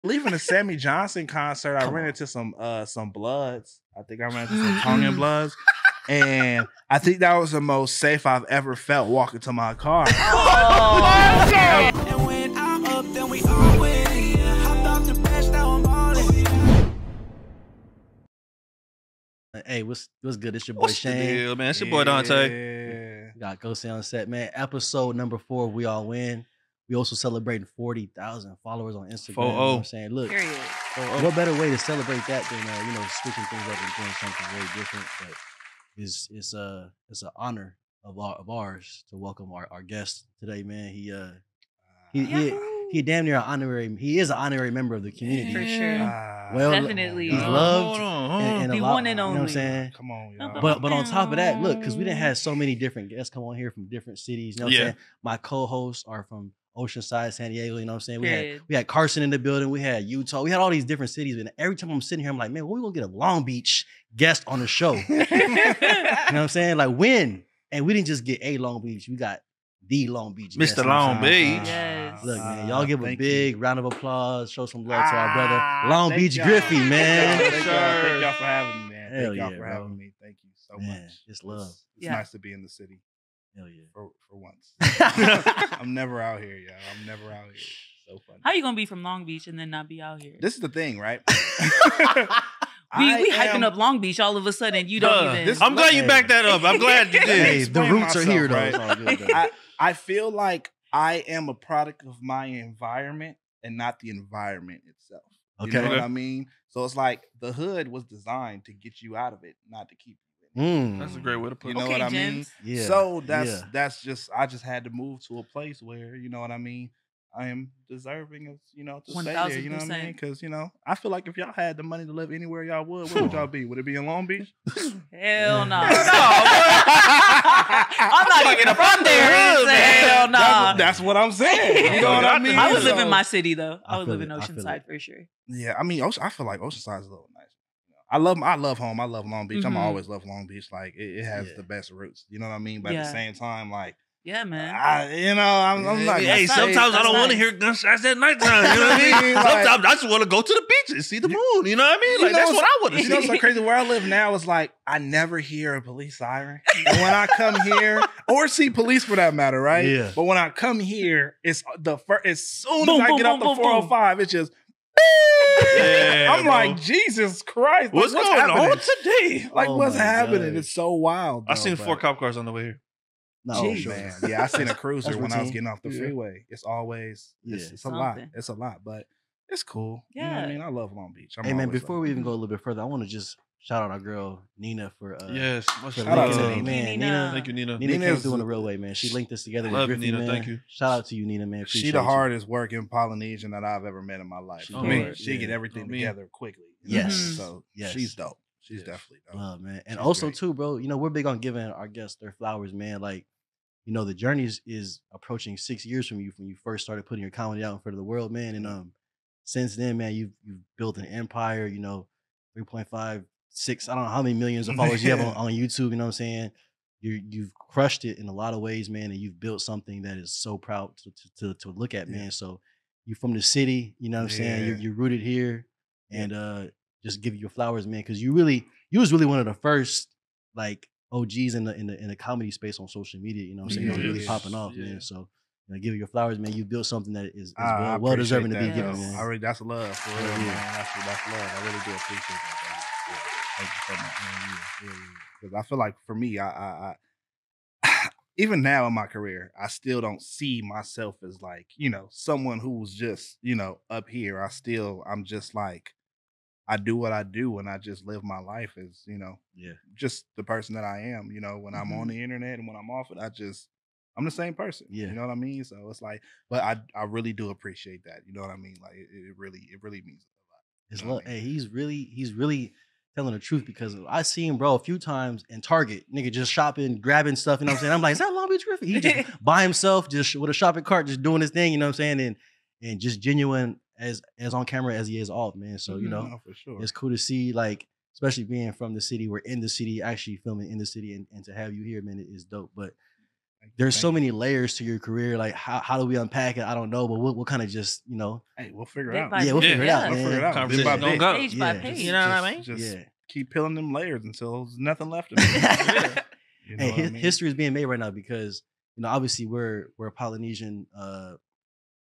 leaving the Sammy Johnson concert, I ran into some Bloods. I think I ran into some Tongan Bloods. And I think that was the most safe I've ever felt walking to my car. And when I'm up, then we all win. Hopped off the bench, now I'm ballin'. Hey, what's good? It's your boy Shane. The deal, man? It's your boy Dante. We got Ghost on set, man. Episode number 4, we all win. We also celebrating 40,000 followers on Instagram. You know what I'm saying? Look, what better way to celebrate that than switching things up and doing something very different? But it's an honor of ours to welcome our guest today, man. He damn near an honorary. He is an honorary member of the community for sure. Well, definitely, he's loved and the a lot, one and only. You know what I'm saying? Come on, y'all. But on top of that, look, because we didn't have so many different guests come on here from different cities. You know what I'm saying? My co-hosts are from Oceanside, San Diego. You know what I'm saying? We had Carson in the building. We had Utah. We had all these different cities. And every time I'm sitting here, I'm like, man, when we gonna get a Long Beach guest on the show? You know what I'm saying? Like when? And we didn't just get a Long Beach. We got the Long Beach guest. Mr. Long Beach. Yes. Look, man, y'all give a big round of applause. Show some love to our brother Long Beach Griffey, man. Thank y'all for having me, man. Thank y'all for having me. Thank you so much. It's love. It's nice to be in the city. Hell yeah. For once. I'm never out here, y'all. I'm never out here. So funny. How you gonna be from Long Beach and then not be out here? This is the thing, right? we hyping up Long Beach all of a sudden. You don't even. I'm glad you backed that up. I'm glad you did. Hey, the roots are here, though. Right? It's all good, though. I feel like I am a product of my environment and not the environment itself. You know what I mean? So it's like the hood was designed to get you out of it, not to keep you. That's a great way to put it. You know what I mean? Yeah. So that's just I just had to move to a place where, you know what I mean, I am deserving of, to stay there. You know what I mean? Because, I feel like if y'all had the money to live anywhere y'all would, where would y'all be? Would it be in Long Beach? Hell no. I'm not even from there. Hell no. That's what I'm saying. You know what I mean? I would live in my city though. I would live in Oceanside for sure. Yeah, I mean, I feel like Oceanside is a little nice. I love home. I love Long Beach. I'm always love Long Beach. Like it has the best roots. You know what I mean? But at the same time, like man. I'm like, hey, sometimes I don't want to hear gunshots at nighttime. You know what I mean? Sometimes I just want to go to the beach and see the moon. You know what I mean? Like that's what I want to see. You know what's so crazy? Where I live now is like I never hear a police siren. And when I come here, or see police for that matter, right? Yeah. But when I come here, it's the first. As soon Boom, as I boom, get off boom, the 405, it's just. I'm like, Jesus Christ. What's going happening? on today? Like, what's happening? God. It's so wild. I seen 4 cop cars on the way here. No, Man. Yeah, I seen a cruiser when I was getting off the Yeah. freeway. It's always, it's a lot. It's a lot, but it's cool. You know what I mean? I love Long Beach. Hey, man, before we even go a little bit further, I want to just shout out our girl, Nina, for yes. Shout out to linking Nina. it. Man, Nina. Thank you, Nina. Nina came through in a real way, man. She linked us together with Griffey, Nina. man. Thank you. Shout out to you, Nina, man. She the hardest working Polynesian that I've ever met in my life. She get everything together quickly. Yes. So she's dope. She's definitely dope. Love, man. And also, too, bro, we're big on giving our guests their flowers, man. Like, the journey is approaching 6 years from you first started putting your comedy out in front of the world, man. And since then, man, you've built an empire, 3.5, 6, I don't know how many millions of followers you have on YouTube, you know what I'm saying? You've crushed it in a lot of ways, man, and you've built something that is so proud to look at, man. So you're from the city, you know what I'm saying? You're rooted here, and just give you your flowers, man, because you was really one of the first like OGs in the comedy space on social media, you know what I'm saying? Really popping off, man. So give you your flowers, man. You built something that is well deserving to be given, man. That's love for real, man. That's love. I really do appreciate that, man. Thank you so much, man. Because I feel like for me, I even now in my career, I still don't see myself as like, someone who's just, up here. I'm just like, I do what I do and I just live my life as, just the person that I am, when I'm on the internet and when I'm off it, I'm the same person. Yeah. You know what I mean? So it's like, but I really do appreciate that. You know what I mean? Like it really means a lot. It's love. Hey, he's really telling the truth, because I seen bro a few times in Target, nigga just shopping, grabbing stuff, you know what I'm saying? I'm like, is that Long Beach Griffey? He just by himself, just with a shopping cart, just doing his thing, you know what I'm saying? And just genuine as on camera as he is off, man. So, for sure. It's cool to see, like, especially being from the city, we're in the city, actually filming in the city, and to have you here, man, it is dope. But there's so Thank you. many layers to your career. Like, how do we unpack it? I don't know, but we'll kind of just, you know, Hey, we'll figure it Bit out. by yeah, we'll bit. figure it Yeah. out, We'll man. figure it out. Bit Conversation by gonna bit. go. Page by Yeah. page. You know what I mean? Just Yeah. keep peeling them layers until there's nothing left of it. You know Hey, what I mean? history is being made right now because, you know, obviously we're Polynesian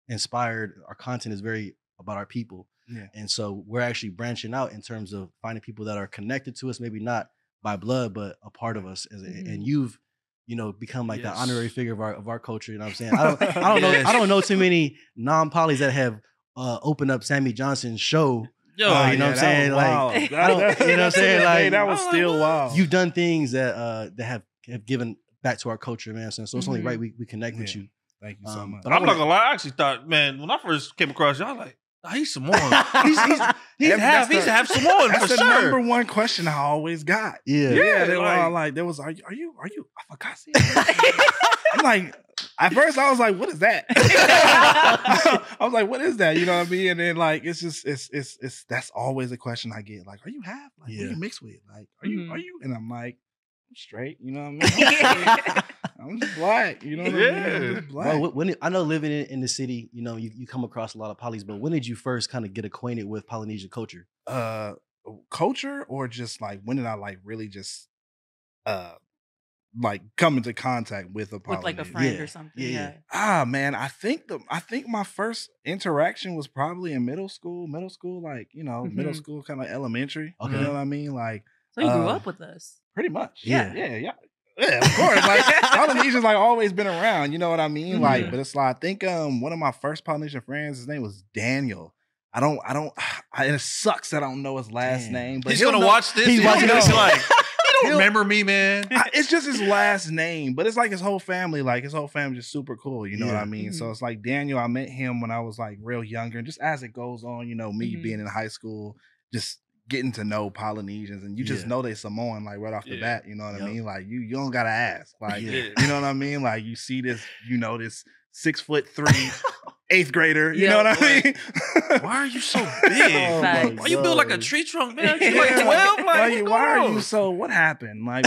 inspired. Our content is very about our people. Yeah. And so we're actually branching out in terms of finding people that are connected to us, maybe not by blood, but a part of us. And you've, you know, become like the Yes. honorary figure of our culture. You know what I'm saying? I don't know too many non-polys that have opened up Sammy Johnson's show. Yo, you know what I'm saying? Like, I don't- you know what I'm saying? Like, that was still wild. You've done things that have given back to our culture, man. So it's only Mhm. right we connect with Yeah. you. Thank you so much. but I I'm not wanna- gonna lie. I actually thought, man, when I first came across y'all, like, oh, he's Samoan. he's That's half Samoan That's for the sure. number one question I always got. Yeah. Yeah, they were like- all like, "There was, are you Afakasi?" I'm like, at first I was like, "What is that?" I was like, "What is that?" You know what I mean? And then like, it's just, it's that's always a question I get. Like, "Are you half? Like, what Yeah. are you mixed with? Like, are Mhm. you?" And I'm like, "I'm straight." You know what I mean? I'm just black. You know what I mean? I'm just black. Bro, I know living in the city, you know, you come across a lot of polys, but when did you first kind of get acquainted with Polynesian culture? Culture, or just like when did I like really just like come into contact with a With like a Polynesian? friend Yeah. or something. Yeah, Yeah. yeah. Man, I think my first interaction was probably in middle school, like, you know, middle Mhm. school, kind of elementary. Okay. You know what I mean? Like, So you grew Uh, up with us. pretty much. Yeah. Yeah, of course. Like, Polynesians like always been around, you know what I mean? Like, Mhm. but it's like, I think one of my first Polynesian friends, his name was Daniel. It sucks that I don't know his last Damn. name, but He's he'll gonna know- watch this. He's He's watching gonna this. be like, you don't He'll- remember me, man. It's just his last name, but it's like his whole family. Like his whole family just super cool. You know what Yeah. I mean? So Mhm. it's like Daniel. I met him when I was like real younger, and just as it goes on, you know, me Mhm. being in high school, just getting to know Polynesians, and you just Yeah. know they Samoan like right off the Yeah. bat. You know what I Yep. mean? Like you don't gotta ask. Like Yeah. you know what I mean? Like you see this, you know, this 6'3" 8th grader. You know Yeah. what I mean? Why are you so big? Oh, my Why you build like a God. tree trunk, man? Yeah. You like 12? Like, Like, what's why going are on? you so? What happened? Like,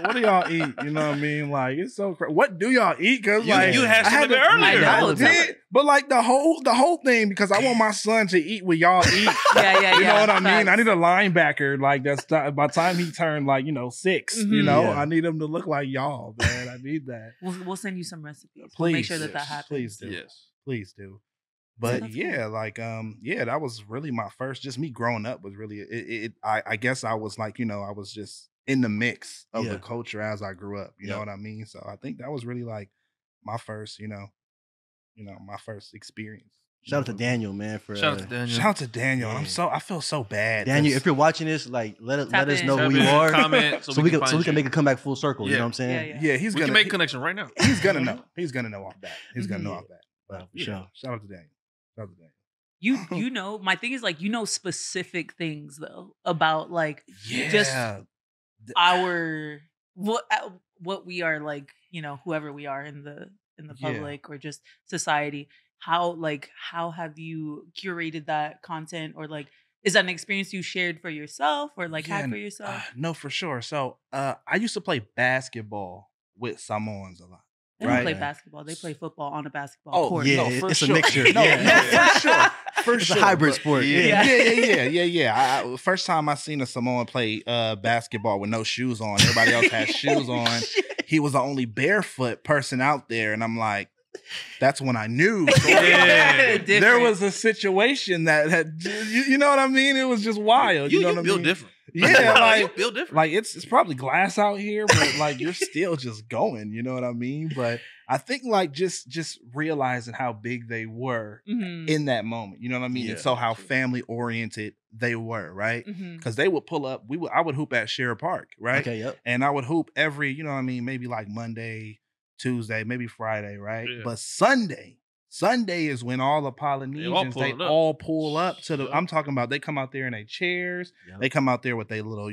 what do y'all eat? You know what I mean? Like, it's so crazy. What do y'all eat? Because You- like, you had I some of it to- earlier. I I know. did, but like the whole thing, because I want my son to eat what y'all eat. Yeah. You know what I mean? I Facts. need a linebacker. Like that's by the time he turned like 6. You Mhm. know, Yeah. I need him to look like y'all, man. I need that. We'll send you some recipes. Please, We'll make sure that yes, happens. please do. Yes. Please do. But That's yeah, like that was really my first. Just me growing up was really it. I guess I was like, you know, I was just in the mix of Yeah. the culture as I grew up. You know Yep. what I mean? So I think that was really like my first, my first experience. Shout out to Daniel, man, for Shout out to Daniel. Shout out to Daniel. Yeah. I feel so bad. Daniel. 'cause- If you're watching this, like let Tap us in. know Tap who in, you are, comment so we can find make you. a comeback full circle. You Yeah. know what I'm saying? Yeah. yeah, he's We gonna can make a connection right now. he's gonna know. He's gonna know off that. He's gonna know Mhm. off that. Wow, But for yeah, sure. shout out to Daniel. Shout out to Daniel. You know, my thing is like, you know, specific things though about like Yeah. Just- our what we are, like, you know, whoever we are in the Yeah. public or just society. How have you curated that content, or like is that an experience you shared for yourself or like had for yourself? No, for sure. So I used to play basketball with Samoans a lot. They don't right. play basketball. They play football on a basketball Oh, court. yeah, no, for it's a sure. mixture. No, Yeah. no, for sure. For It's sure. a hybrid But- sport. Yeah. Yeah. First time I seen a Samoan play basketball with no shoes on. Everybody else had shoes on. He was the only barefoot person out there, and I'm like, that's when I knew. Yeah. There was a situation that had, you know what I mean? It was just wild. You know what I build mean? different. Yeah, you like build different. like it's probably glass out here, but like you're still just going. You know what I mean? But I think like just realizing how big they were Mhm. in that moment. You know what I mean? Yeah. And so how family oriented they were, right? Mhm. Because they would pull up. I would hoop at Share Park, right? Okay, yep. And I would hoop every, you know what I mean, maybe like Monday, Tuesday, maybe Friday, right? Yeah. But Sunday is when all the Polynesians they pull up. all pull up to the. Yup. I'm talking about they come out there in their chairs. Yep. They come out there with their little,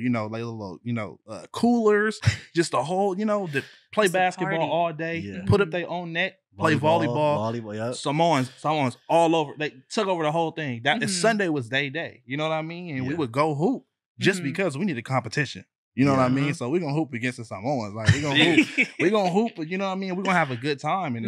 coolers, just a whole, play Just a basketball party. all day, Yeah. put up their own net, play volleyball. Volleyball, yep. Samoans all over. They took over the whole thing. That Mhm. Sunday was their day. You know what I mean? And we Yeah. would go hoop just Mhm. because we needed competition. You know what I Yeah. mean? So we're gonna hoop against the Samoans. Like we're gonna hoop. We're gonna hoop, but you know what I mean? We're gonna have a good time. And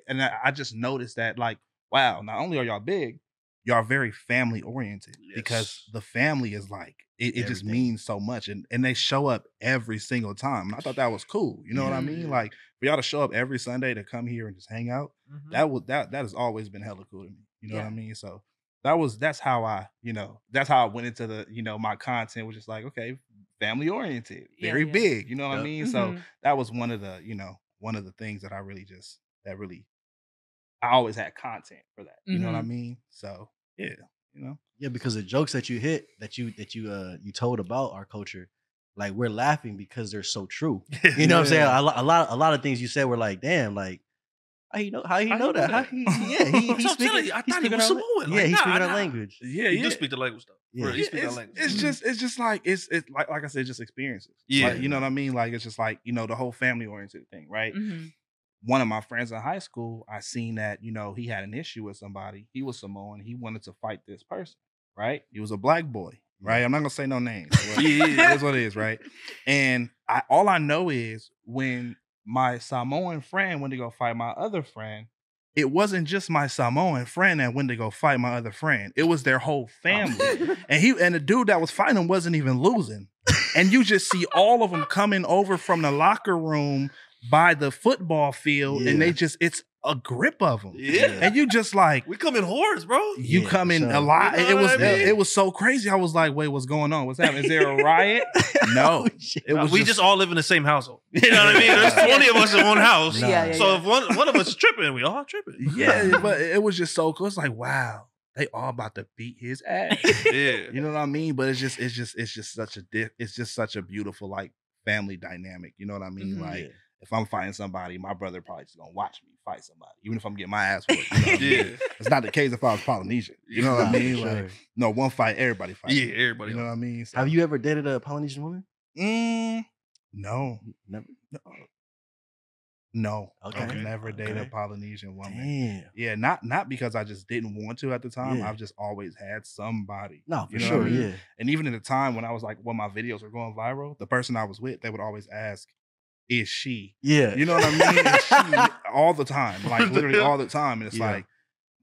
and I just noticed that, like, wow, not only are y'all big, y'all very family oriented because Yes. the family is like it just Everything. means so much. And they show up every single time. And I thought that was cool. You know what I mean? Yeah. Like for y'all to show up every Sunday to come here and just hang out, Mhm. that has always been hella cool to me. You know what I Yeah. mean? So that's how I went into the, my content was just like, okay, family oriented, Yeah, very yeah. big, you know what I Yep. mean? So Mhm. that was one of the, one of the things that I always had content for that. You know what I Mhm. mean? So yeah, you know. Yeah, because the jokes that you hit that you told about our culture, like we're laughing because they're so true. You know what I'm saying? Yeah. A lot of things you said were like, damn, like how you know that? How he yeah, That's he's what I'm telling you. I thought he was Samoan. Yeah, Like, he's nah, speaking our nah. language. Yeah, He yeah. do speak the language though. Yeah. He speak that It's language. just like it's like I said, just experiences. Yeah. Like, you know what I mean? Like it's just like, the whole family oriented thing, right? Mhm. One of my friends in high school, I seen that, he had an issue with somebody. He was Samoan. He wanted to fight this person, right? He was a black boy, right? I'm not going to say no names. But Yeah. It is what it is, right? And all I know is when my Samoan friend went to go fight my other friend, it wasn't just my Samoan friend that went to go fight my other friend. It was their whole family. And the dude that was fighting him wasn't even losing. And you just see all of them coming over from the locker room by the football field, and Yeah. it's a grip of them. Yeah. And you just like, We come in hordes, bro. you Yeah, come for in sure. a lot. You know It what was I mean? it was so crazy. I was like, wait, what's going on? What's happening? Is there a riot? No. Oh, shit. It was We just all live in the same household. You know what I mean? There's 20 of us in one house. Nah. Yeah, So if one of us is tripping, we all tripping. yeah, but it was just so cool. It's like, wow, they all about to beat his ass. Yeah. You know what I mean? But it's just such a beautiful like family dynamic. You know what I mean? Mhm. Like Yeah. if I'm fighting somebody, my brother probably just gonna watch me fight somebody, even if I'm getting my ass whooped. You know what I mean? Yeah. It's not the case if I was Polynesian. You know what I Nah, mean? for Like, sure. no, one fight, everybody fight. Yeah, everybody. You know what I mean? So, Have you ever dated a Polynesian woman? No. Never. No. Okay. I've never dated a Okay. Polynesian woman. Damn. Yeah, not because I just didn't want to at the time. Yeah. I've just always had somebody. No, for You know what sure. I mean? Yeah. And even at the time when I was like, when my videos were going viral, the person I was with, they would always ask, "Is she?" Yeah. You know what I mean? Is she? All the time, like literally all the time. And it's Yeah. like,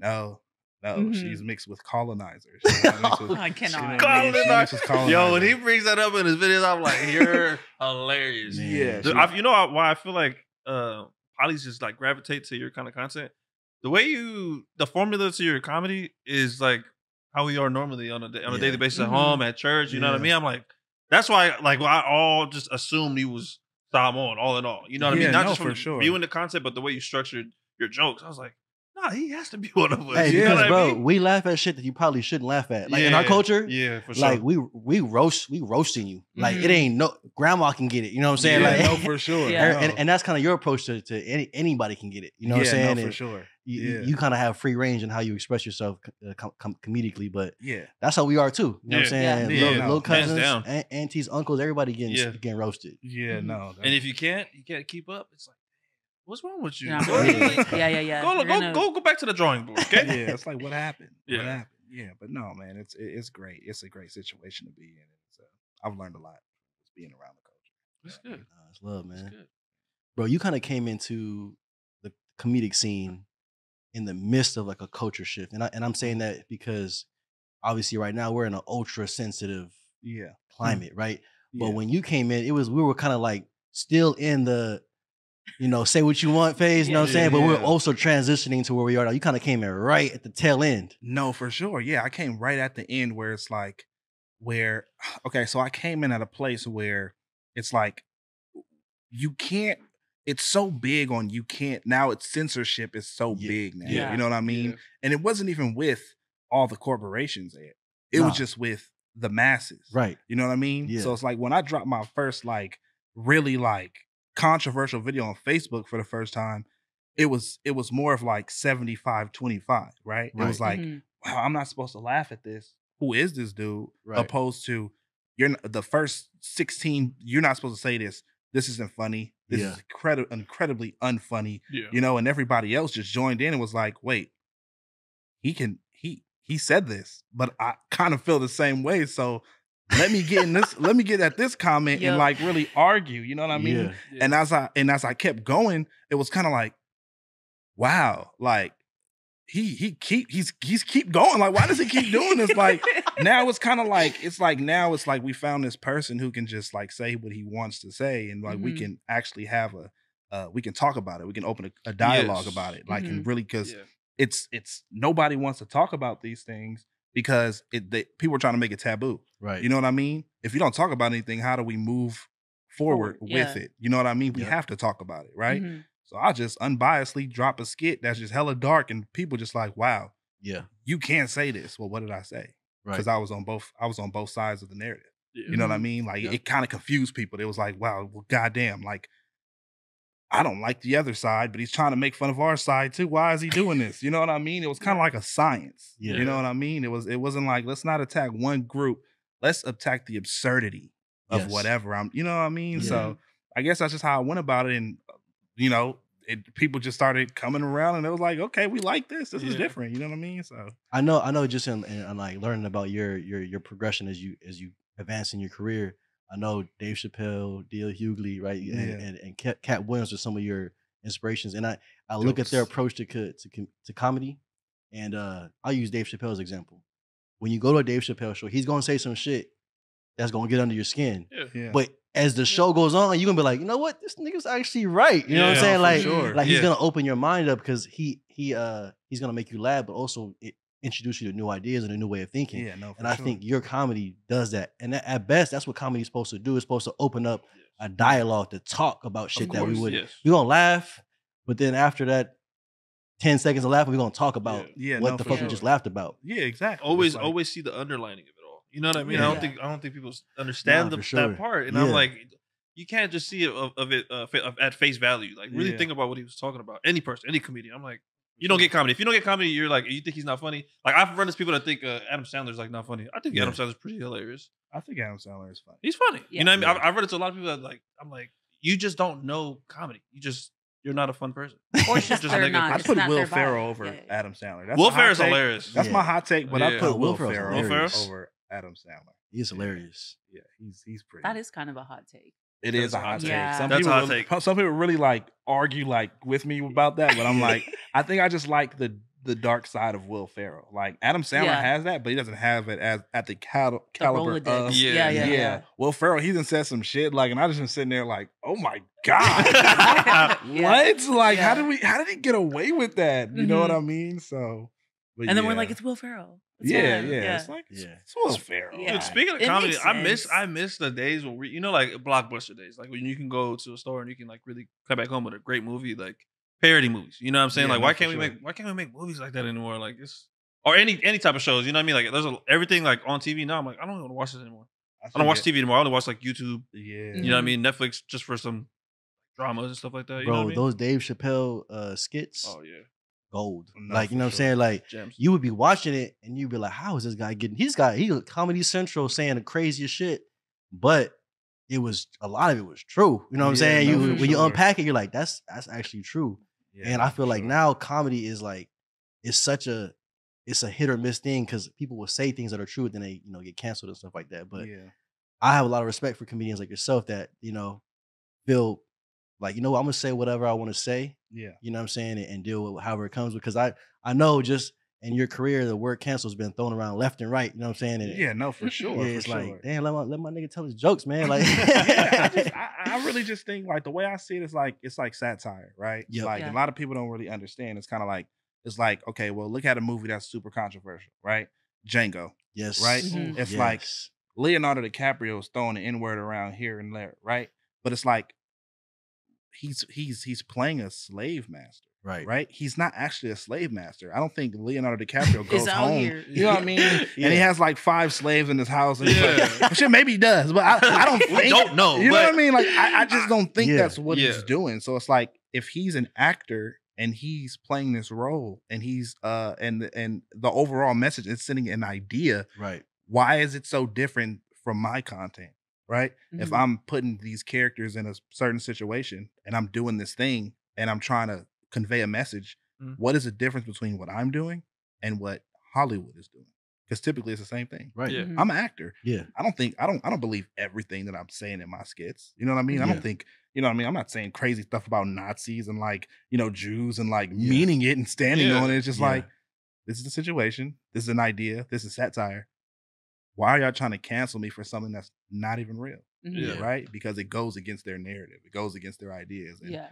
no, Mhm. she's mixed with colonizers. She's not mixed with- I cannot. you know what I mean? She's mixed with Yo, when he colonizers. brings that up in his videos, I'm like, you're hilarious. Man. Yeah, Dude, you know why I feel like polys just like gravitate to your kind of content? The way the formula to your comedy is like how we are normally on a Yeah. daily basis at Mhm. home, at church. You know what I Yeah. mean? I'm like, that's why like I all just assumed he was Samoan all in all. You know what I Yeah, mean? Not no, just for from sure. viewing the content, but the way you structured your jokes. I was like, nah, he has to be one of us. Hey, You know because what I bro, mean? we laugh at shit that you probably shouldn't laugh at. Like in our Yeah, culture, yeah, for sure. like we roasting you. Like it Mhm. ain't no grandma can get it. You know what I'm saying? Yeah, Like no, for sure. Yeah. no. and that's kind of your approach to anybody can get it. You know what I'm Yeah, saying? no, for And sure. You, Yeah. you kind of have free range in how you express yourself comedically, but Yeah. that's how we are too. You know what I'm Yeah. saying? Yeah, Little, no, little hands cousins, down. aunties, uncles, everybody Yeah. getting roasted. Yeah, Mhm. no. And if you can't keep up, it's like, what's wrong with you? You're not Go, gonna- Yeah. yeah. go, You're gonna- go back to the drawing board, okay? yeah, it's like what happened? Yeah. What happened? Yeah, but no, man, it's great. It's a great situation to be in. So I've learned a lot just being around the culture. That's good. It's love, That's man. good. Bro, you kind of came into the comedic scene in the midst of like a culture shift, and I'm saying that because obviously right now we're in an ultra sensitive Yeah. climate, right? But Yeah. when you came in, we were kind of like still in the, say what you want phase, you know what I'm saying? But we're Yeah. also transitioning to where we are now. You kind of came in right at the tail end. No, for sure. Yeah, I came right at the end where it's like, okay, so I came in at a place where it's like, you can't, it's so big on you can't, now it's censorship is so Yeah. big now. Yeah. You know what I mean? Yeah. And it wasn't even with all the corporations there. It Nah. was just with the masses. Right. You know what I mean? Yeah. So it's like when I dropped my first like really like controversial video on Facebook for the first time, it was more of like 75-25, right? It was like, Mhm. wow, I'm not supposed to laugh at this. Who is this dude? Right. Opposed to the first 16, you're not supposed to say this. This isn't funny. This Yeah. is incredibly unfunny. Yeah. And everybody else just joined in and was like, wait, he said this, but I kind of feel the same way. So let me get in this, let me get at this comment Yep. and like really argue. You know what I mean? Yeah. And as I kept going, it was kind of like, wow, like he's keep going. Like, why does he keep doing this? Like now it's kind of like now it's like we found this person who can just like say what he wants to say, and like we Mhm. can actually have we can talk about it. We can open a dialogue Yes. about it. Like Mhm. and really because Yeah. it's nobody wants to talk about these things because people are trying to make it taboo. Right. You know what I mean? If you don't talk about anything, how do we move forward with yeah. it? You know what I mean? We Yep. have to talk about it, right? Mhm. So I just unbiasedly drop a skit that's just hella dark, and people just like, wow, Yeah. you can't say this. Well, what did I say? Right. Because I was on both sides of the narrative. Yeah. You know what I Mhm. mean? Like Yep. it kind of confused people. It was like, wow, well, goddamn, like I don't like the other side, but he's trying to make fun of our side too. Why is he doing this? You know what I mean? It was kind of like a science. Yeah. You know what I mean? It wasn't like, let's not attack one group. Let's attack the absurdity of Yes. whatever you know what I mean? Yeah. So I guess that's just how I went about it. And you know, people just started coming around and it was like, okay, we like this. This is Yeah. different. You know what I mean? So I know just in like learning about your progression as you advance in your career. I know Dave Chappelle, D.L. Hughley, right, Yeah. and Cat Williams are some of your inspirations. And I look at their Jokes. approach to comedy, and I'll use Dave Chappelle as example. When you go to a Dave Chappelle show, he's gonna say some shit that's gonna get under your skin. Yeah. yeah. But as the show goes on, you're gonna be like, you know what, this nigga's actually right. You know what I'm Yeah, saying? for Like, sure. like he's Yeah. gonna open your mind up because he's gonna make you laugh, but also introduce you to new ideas and a new way of thinking. Yeah, no, for And I sure. think your comedy does that. And at best, that's what comedy is supposed to do. It's supposed to open up a dialogue to talk about shit that we course, would. yes. We're gonna laugh, but then after that 10 seconds of laughing, we're gonna talk about Yeah, what no, the for fuck sure. we just laughed about. Yeah, exactly. Always, It's like- always see the underlining of it all. You know what I mean? Yeah. I don't think people understand Nah, for sure. that part. And Yeah. I'm like, you can't just see it of it at face value. Like really Yeah. think about what he was talking about. Any person, any comedian. I'm like, you don't get comedy. If you don't get comedy, you're like, you think he's not funny. Like I've run into people that think Adam Sandler's like not funny. I think Yeah. Adam Sandler's pretty hilarious. I think Adam Sandler is funny. He's funny. Yeah. You know what I mean? Yeah. I've run into a lot of people that like, I'm like, you just don't know comedy. You're not a fun person. Or it's just Just they're negative not. I'd It's put not Will their vibe. Ferrell over Yeah. Adam Sandler. That's Will a hot Ferrell's take. hilarious. That's Yeah. my hot take, but Yeah. I put No, Will Will Ferrell's Ferrell hilarious. over Adam Sandler. He's hilarious. Yeah, he's pretty. That is kind of a hot take. It is a hot take. Yeah. Some That's people a hot really, take. Some people really like argue like with me about that, but I'm like, I think I just like the dark side of Will Ferrell. Like Adam Sandler Yeah. has that, but he doesn't have it as at the caliber Rolodex. of. Yeah. Yeah. Will Ferrell, he done said some shit like, and I just been sitting there like, oh my god, Yeah. what? Like, Yeah. how did he get away with that? You know what Mhm. I mean? So, but And then we're yeah. like, it's Will Ferrell. It's yeah, fine. yeah, It's like Yeah. it's Will Ferrell. Yeah. Dude, speaking of It comedy, makes I sense. miss the days when like blockbuster days, like when you can go to a store and you can like really come back home with a great movie, like parody movies. You know what I'm saying? Yeah, like no, why for can't sure. why can't we make movies like that anymore? Like it's or any type of shows. You know what I mean? Like there's everything like on TV now. I'm like I don't want to watch this anymore. I don't watch TV anymore. I only watch like YouTube. Yeah, You know what I mean? Netflix just for some dramas and stuff like that. You know Bro, what I mean? those Dave Chappelle skits, Oh yeah, gold. No, Like, you for know what I'm sure. saying? Like, gems. you would be watching it and you'd be like, how is this guy getting? He Comedy Central saying the craziest shit, but it was a lot of it was true. You know what I'm Yeah, saying? no, You for when you sure. unpack it, you're like, that's actually true. Yeah, And no, I feel for like sure. now comedy is like it's a hit or miss thing because people will say things that are true, then they get canceled and stuff like that. But yeah. I have a lot of respect for comedians like yourself that feel like I'm gonna say whatever I want to say. Yeah. You know what I'm saying, and deal with however it comes. Because I know just in your career, the word cancel has been thrown around left and right. You know what I'm saying? And Yeah, no, for sure. yeah, for it's sure. like, damn, let my nigga tell his jokes, man. Like, Yeah, I really just think like the way I see it is like it's like satire, right? Yep. Like Yeah. a lot of people don't really understand. It's kind of like it's like okay, well, look at a movie that's super controversial, right? Django, yes, right? Mhm. It's like Yes. Leonardo DiCaprio is throwing the N word around here and there, right? But it's like he's playing a slave master, right. right? He's not actually a slave master. I don't think Leonardo DiCaprio goes Is out home. here. You know what I mean? And he Yeah. has like 5 slaves in his house. And he's Yeah. like, shit, maybe he does, but I don't We think. don't know, You know what I but- mean? Like I just don't think Yeah. that's what Yeah. he's doing. So it's like if he's an actor and he's playing this role and he's and the overall message is sending an idea, Right. why is it so different from my content? Right? If Mhm. I'm putting these characters in a certain situation and I'm doing this thing and I'm trying to convey a message, Mhm. what is the difference between what I'm doing and what Hollywood is doing? because typically it's the same thing. Right. Yeah. Mhm. I'm an actor. Yeah. I don't believe everything that I'm saying in my skits. You know what I mean? I Yeah. don't think, you know what I mean? I'm not saying crazy stuff about Nazis and like, you know, Jews and like Yeah. meaning it and standing Yeah. on it. It's just Yeah. like, this is the situation. This is an idea. This is satire. Why are y'all trying to cancel me for something that's not even real? Mhm. Yeah. Right? Because it goes against their narrative. It goes against their ideas. And Yeah.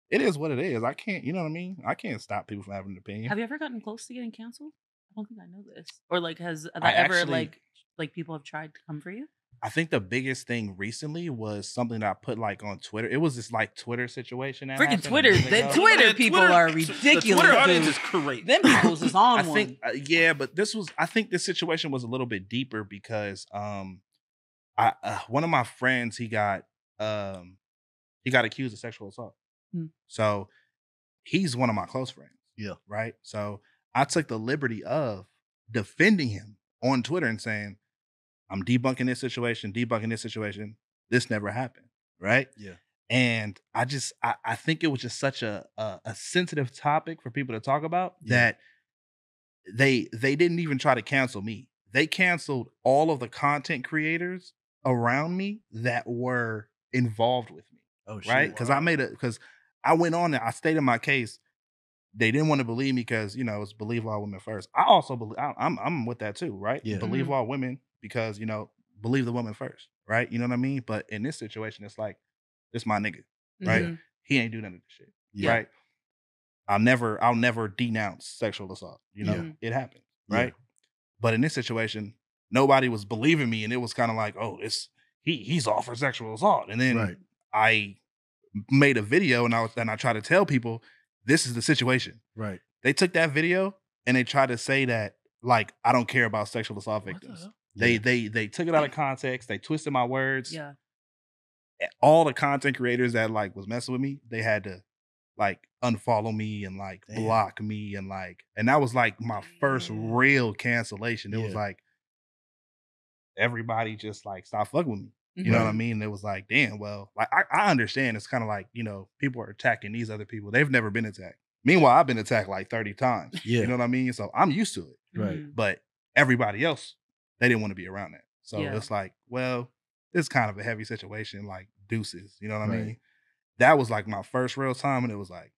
it is what it is. I can't, you know what I mean? I can't stop people from having an opinion. Have you ever gotten close to getting canceled? I don't think I know this. Or like, has that I ever actually- like people have tried to come for you? I think the biggest thing recently was something that I put like on Twitter. It was this like Twitter situation. That Freaking happened a Twitter, minute the ago. Twitter Man, people Twitter- are The ridiculous. Twitter audience dude. is crazy. Them people's is on I one. think, yeah, but I think this situation was a little bit deeper because one of my friends, he got accused of sexual assault. Hmm. So he's one of my close friends. Yeah. Right. So I took the liberty of defending him on Twitter and saying, I'm debunking this situation. This never happened. Right. Yeah. And I think it was just such a sensitive topic for people to talk about Yeah. that they didn't even try to cancel me. They canceled all of the content creators around me that were involved with me. Oh shit. Right? Because I went on there, I stated my case. They didn't want to believe me because, you know, it's believe all women first. I also believe I'm with that too, right? Yeah. Believe all women because, you know, believe the woman first, right? You know what I mean? But in this situation, it's like, this my nigga, right? Mhm. He ain't do none of this shit, Yeah. right? I'll never denounce sexual assault. You know, Yeah. it happened, Yeah. right? But in this situation, nobody was believing me, and it was kind of like, oh, he's all for sexual assault. And then Right. I made a video, and I tried to tell people this is the situation. Right. They took that video and they tried to say that like I don't care about sexual assault What the victims. hell? They took it out of context. They twisted my words. Yeah. All the content creators that like was messing with me, they had to like unfollow me and like Damn. block me and that was like my first Damn. real cancellation. It was Yeah. like everybody just like stopped fucking with me. You know what I Mhm. mean? It was like, damn, well, like I understand it's kind of like, you know, people are attacking these other people. They've never been attacked. Meanwhile, I've been attacked like 30 times. Yeah. You know what I mean? So I'm used to it. Right. Mhm. But everybody else, they didn't want to be around that. So Yeah. it's like, well, it's kind of a heavy situation, like deuces. You know what I Right. mean? That was like my first real time, and it was like,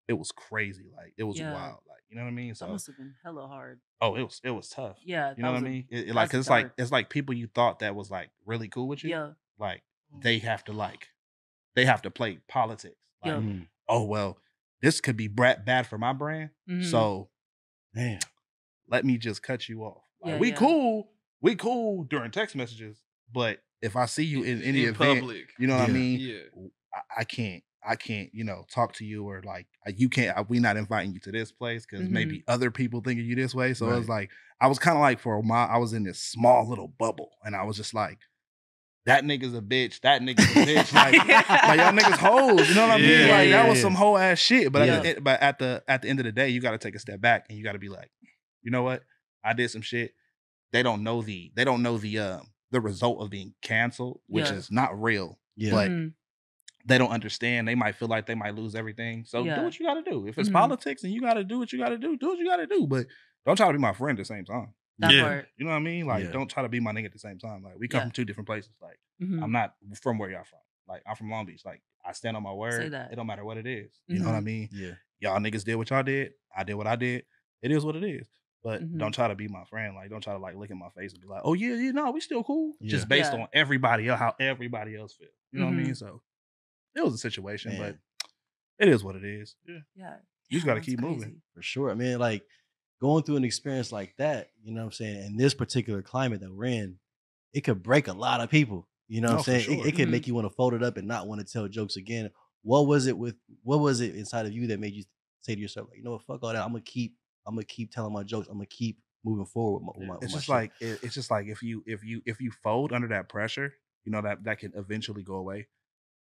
it was crazy. Like it was Yeah. wild. Like, you know what I mean? That So must have been hella hard. it was tough. Yeah. You know what I mean? Like, 'cause it's like people you thought that was like really cool with you. Yeah. Like they have to play politics. Like, Yeah. Mhm. oh well, this could be bad for my brand. Mhm. So Damn. let me just cut you off. Like, Yeah, we yeah. cool during text messages, but if I see you in any In event, public. you know what I Yeah. mean? Yeah. I can't, you know, talk to you or like you can't. We not inviting you to this place because Mhm. maybe other people think of you this way. So it was Right. like I was kind of like I was in this small little bubble, and I was just like, that nigga's a bitch. That nigga's a bitch. Like y'all niggas hoes. You know what I mean? Yeah, Like that was yeah. some whole ass shit. But Yeah. at the end of the day, you got to take a step back and you got to be like, you know what? I did some shit. They don't know the result of being canceled, which Yeah. is not real. Yeah. But Mhm. they don't understand. They might feel like they might lose everything. So Yeah. do what you got to do. If it's Mhm. politics and you got to do what you got to do, do what you got to do. But don't try to be my friend at the same time. That Yeah. part. You know what I mean? Like, Yeah. don't try to be my nigga at the same time. Like, we come Yeah. from two different places. Like, Mhm. I'm not from where y'all from. Like, I'm from Long Beach. Like, I stand on my word. that. It don't matter what it is. You know what I Mhm. mean? Yeah. Y'all niggas did what y'all did. I did what I did. It is what it is. But Mhm. don't try to be my friend. Like, don't try to like look in my face and be like, oh yeah, no, we still cool. Yeah. Just based Yeah. on everybody else, how everybody else feels. You know what I mean? Mhm. So it was a situation, Man. but it is what it is. Yeah. You just Damn, gotta that's keep moving. crazy. For sure. I mean, like going through an experience like that, you know what I'm saying, in this particular climate that we're in, it could break a lot of people. You know what No, I'm for saying? sure. It could Mhm. make you want to fold it up and not want to tell jokes again. What was it inside of you that made you say to yourself, like, you know what, fuck all that. I'm gonna keep telling my jokes. I'm gonna keep moving forward with my It's my just shit. like it's just like if you fold under that pressure, you know that can eventually go away.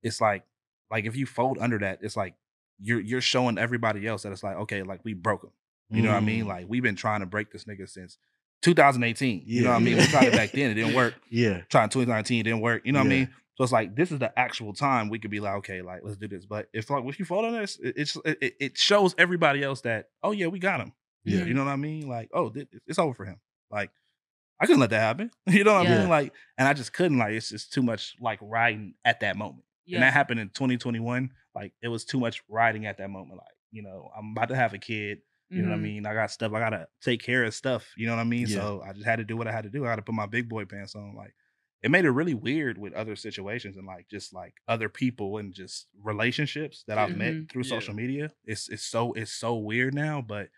It's like if you fold under that, it's like you're showing everybody else that it's like, okay, like we broke him. You know what I mean? Mm. Like we've been trying to break this nigga since 2018. You know Yeah. what I mean? We tried it back then, it didn't work. Yeah. Tried in 2019, it didn't work. You know what I Yeah. mean? So it's like this is the actual time we could be like, okay, like let's do this. But if you fold on this, it shows everybody else that, oh yeah, we got him. Yeah. You know what I mean? Like, oh, it's over for him. Like, I couldn't let that happen. You know what I Yeah. mean? Like, and I just couldn't. Like, it's just too much like riding at that moment. And that happened in 2021. Like, it was too much riding at that moment. Like, you know, I'm about to have a kid. You know what I Mhm. mean? I got stuff. I gotta take care of stuff. You know what I mean? Yeah. So I just had to do what I had to do. I had to put my big boy pants on. Like, it made it really weird with other situations and like just like other people and just relationships that I've met through Yeah. social media. It's so weird now, but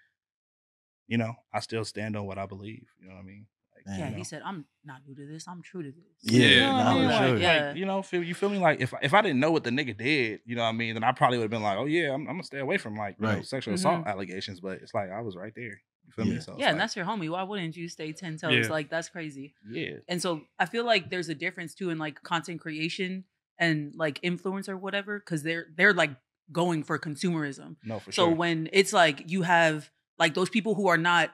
you know, I still stand on what I believe. You know what I mean? Like, Man. Yeah, you know? he said, "I'm not new to this. I'm true to this." Yeah, You know what nah, I mean? for Like, sure. Yeah. like, you know, you feel me? Like if I didn't know what the nigga did, you know what I mean, then I probably would have been like, oh yeah, I'm gonna stay away from like you know, Right. sexual assault allegations. But it's like I was right there. You feel me? Yeah. So it's Yeah, and like, that's your homie. Why wouldn't you stay 10 toes? Yeah. Like, that's crazy. yeah. And so I feel like there's a difference too in like content creation and like influence or whatever, because they're like going for consumerism. No, for So sure. when it's like you have like those people who are not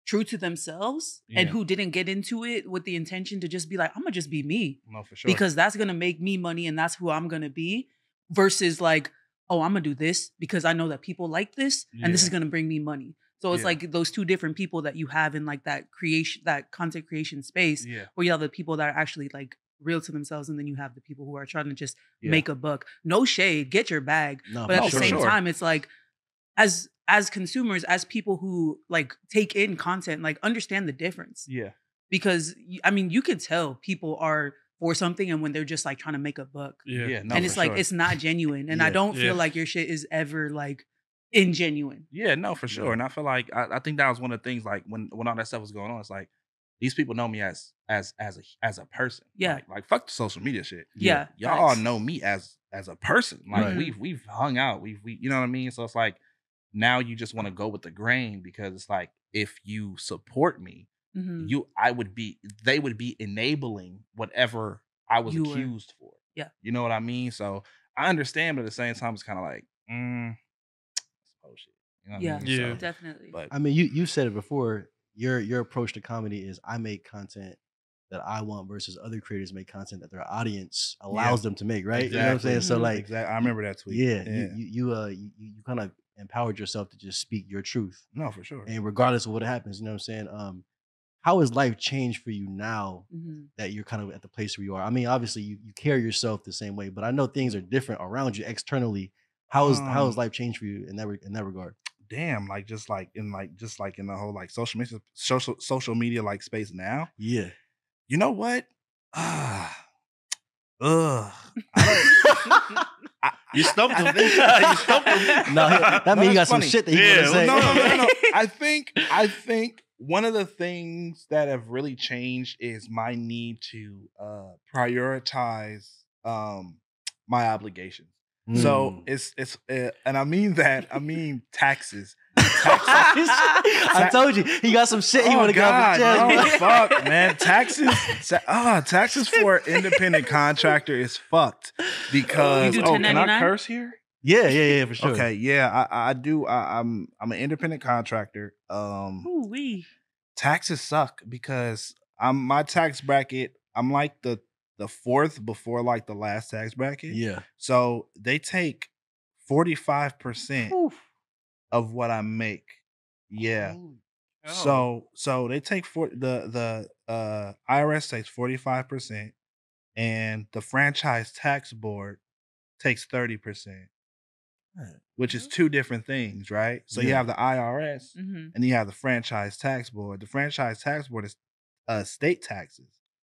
true to themselves and Yeah. who didn't get into it with the intention to just be like, I'm gonna just be me No, for sure. because that's gonna make me money and that's who I'm gonna be, versus like, oh, I'm gonna do this because I know that people like this and this Yeah. is gonna bring me money. So it's Yeah. like those two different people that you have in like that creation, that content creation space, yeah. where you have the people that are actually like real to themselves, and then you have the people who are trying to just Yeah. make a buck. No shade, get your bag. No, But at for the for same sure. sure. time, it's like as consumers, as people who like take in content, like understand the difference. Yeah. Because I mean, you could tell people are for something and when they're just like trying to make a buck. Yeah. Yeah. No, And for it's like sure. it's not genuine. And I Yeah. don't Yeah. feel like your shit is ever like ingenuine. Yeah, no, for sure. Yeah. And I feel like I think that was one of the things like when all that stuff was going on, it's like these people know me as a person. Yeah. Like fuck the social media shit. Yeah. Y'all facts. know me as a person. Like Right. we've hung out. We you know what I mean? So it's like now you just want to go with the grain because it's like if you support me, Mhm. they would be enabling whatever I was You were. accused for. Yeah. You know what I mean? So I understand, but at the same time, it's kind of like, it's bullshit. You know what Yeah. I mean? Yeah. So, Definitely. but I mean, you said it before. Your approach to comedy is I make content that I want versus other creators make content that their audience allows them to make, right? You know what I'm saying? So Mhm. like, exactly. I remember that tweet. yeah, you kind of empowered yourself to just speak your truth, No, for sure. and regardless of what happens, you know what I'm saying? How has life changed for you now Mhm. that you're kind of at the place where you are? I mean, obviously you carry yourself the same way, but I know things are different around you externally. How has life changed for you in that regard? Damn, like just like in the whole like social media like space now. Yeah. You know what? I You stumped him. think- You stumped him. No, that means you got that's some funny. shit that you Yeah, want to say. No. I think one of the things that have really changed is my need to prioritize my obligations. So it's and I mean taxes. I told you he got some shit he want to get off his chest. no, bro. fuck, man. Taxes for an independent contractor is fucked because You do can I 1099? curse here? Yeah, for sure. Okay, yeah, I do. I'm an independent contractor. Ooh-wee. Taxes suck because my tax bracket. I'm like the fourth before like the last tax bracket. Yeah. So they take 45% of what I make. Yeah. So they take the IRS takes 45% and the franchise tax board takes 30%. Which is two different things, right? So you Yeah. have the IRS Mhm. and you have the franchise tax board. The franchise tax board is state taxes,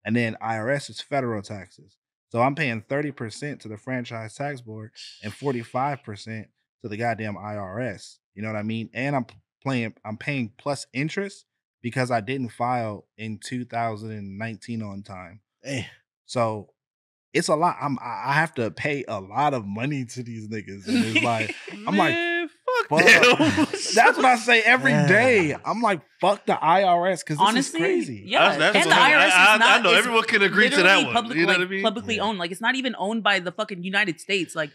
and then IRS is federal taxes. So I'm paying 30% to the franchise tax board and 45% to the goddamn IRS. You know what I mean? And I'm paying plus interest because I didn't file in 2019 on time. Damn. So it's a lot. I have to pay a lot of money to these niggas. And it's like I'm like, Man, fuck fuck. them. That's what I say every Yeah. day. I'm like, fuck the IRS because this Honestly, is crazy. yeah. That's And the what IRS is I not. know it's everyone can agree to that literally one. Public, You know like, what I mean? publicly Yeah. owned. Like it's not even owned by the fucking United States. Like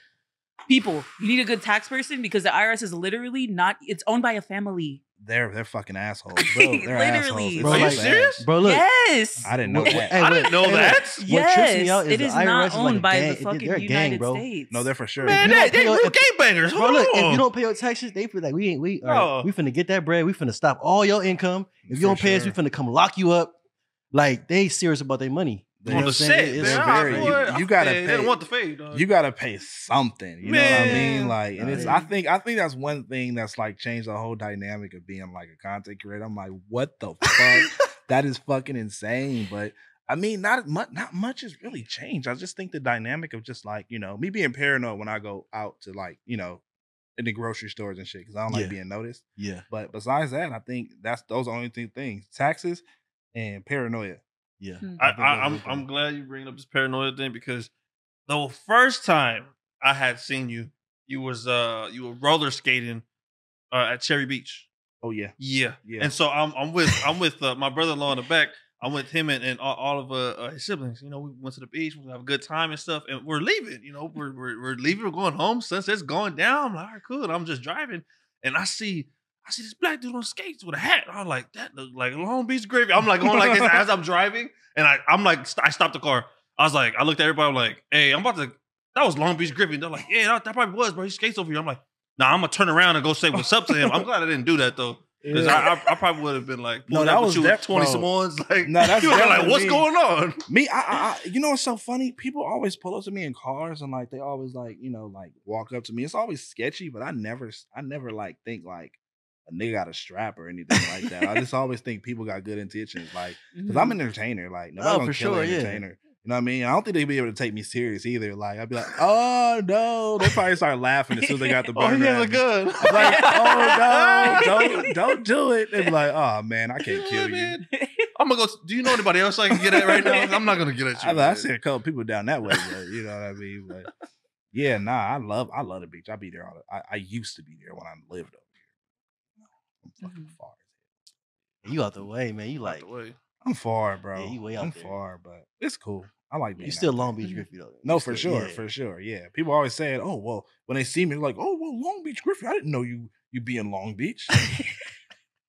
people, you need a good tax person because the IRS is literally not. It's owned by a family. they're fucking assholes. Bro, they're assholes. Literally. It's Bro, so Are you sad. serious? Bro, look. Yes. I didn't know What- that. hey, I didn't know hey, look, that. What trips me Yes, out is it the is IRS not is like owned a by gang. the fucking They're a United gang, bro. States. No, they're for sure. Man, you don't they pay your- gangbangers. Bro, Hold look, if on. you don't pay your taxes, they feel like we all right, No. we finna get that bread. We finna stop all your income. If you For don't pay us, we sure. finna come lock you up. Like they serious about their money. You know on what the I'm saying? set, It's- they're man. very- Boy, you gotta They pay- don't want the fade, dog. You gotta pay something. You know what I mean? Man. Like, and it's Yeah. I think that's one thing that's like changed the whole dynamic of being like a content creator. I'm like, what the fuck? That is fucking insane. But I mean, not much has really changed. I just think the dynamic of just like, you know, me being paranoid when I go out to like, you know, in the grocery stores and shit, because I don't like Yeah. being noticed. Yeah, But besides that, I think those are the only two things: taxes and paranoia. yeah. Hmm. I'm glad you bring up this paranoia thing because the first time I had seen you, you were roller skating at Cherry Beach. Oh yeah, Yeah. Yeah. And so I'm with my brother-in-law in the back. I'm with him and all of his siblings. You know, we went to the beach, we have a good time and stuff, and we're leaving. You know, we're leaving, we're going home. Sunset's going down. I'm like, all right, cool. And I'm just driving, and I see this black dude on skates with a hat. I'm like, that looks like Long Beach Gravy. I'm like going like this as I'm driving, and I'm like, I stopped the car. I was like, I looked at everybody. I'm like, hey, that was Long Beach Gravy. They're like, yeah, that probably was, bro. He skates over here. I'm like, nah, I'm gonna turn around and go say what's up to him. I'm glad I didn't do that though. Because I probably would have been like, No, pulling that up with was you with def- 20 bro. Samoans. Like, No, that's you were like, definitely what's me. going on? Me, I, you know what's so funny? People always pull up to me in cars and like they always like, you know, like walk up to me. It's always sketchy, but I never like think like a nigga got a strap or anything like that. I just always think people got good intentions, like because I'm an entertainer. Like nobody Oh, gonna for kill sure, an yeah. entertainer. You know what I mean? I don't think they'd be able to take me serious either. Like I'd be like, oh no, they probably start laughing as soon as they got the Oh, burner. he has a at me. gun. It's like, oh no, don't do it. They'd be like, oh man, I can't Yeah, kill you. man. I'm gonna go. Do you know anybody else I can get at right now? I'm not gonna get at you. I man. seen a couple people down that way, but you know what I mean. But yeah, nah, I love the beach. I be there all the. I used to be there when I lived over here. I'm fucking far. You out the way, man. You Out like the way. I'm far, bro. Yeah, you way out I'm there. far, but it's cool. I like being. you still out there. Long Beach Griffey though. No, You for still- sure, yeah. for sure. Yeah, people always saying, "Oh, well," when they see me, they're like, "Oh, well, Long Beach Griffey. I didn't know you be in Long Beach."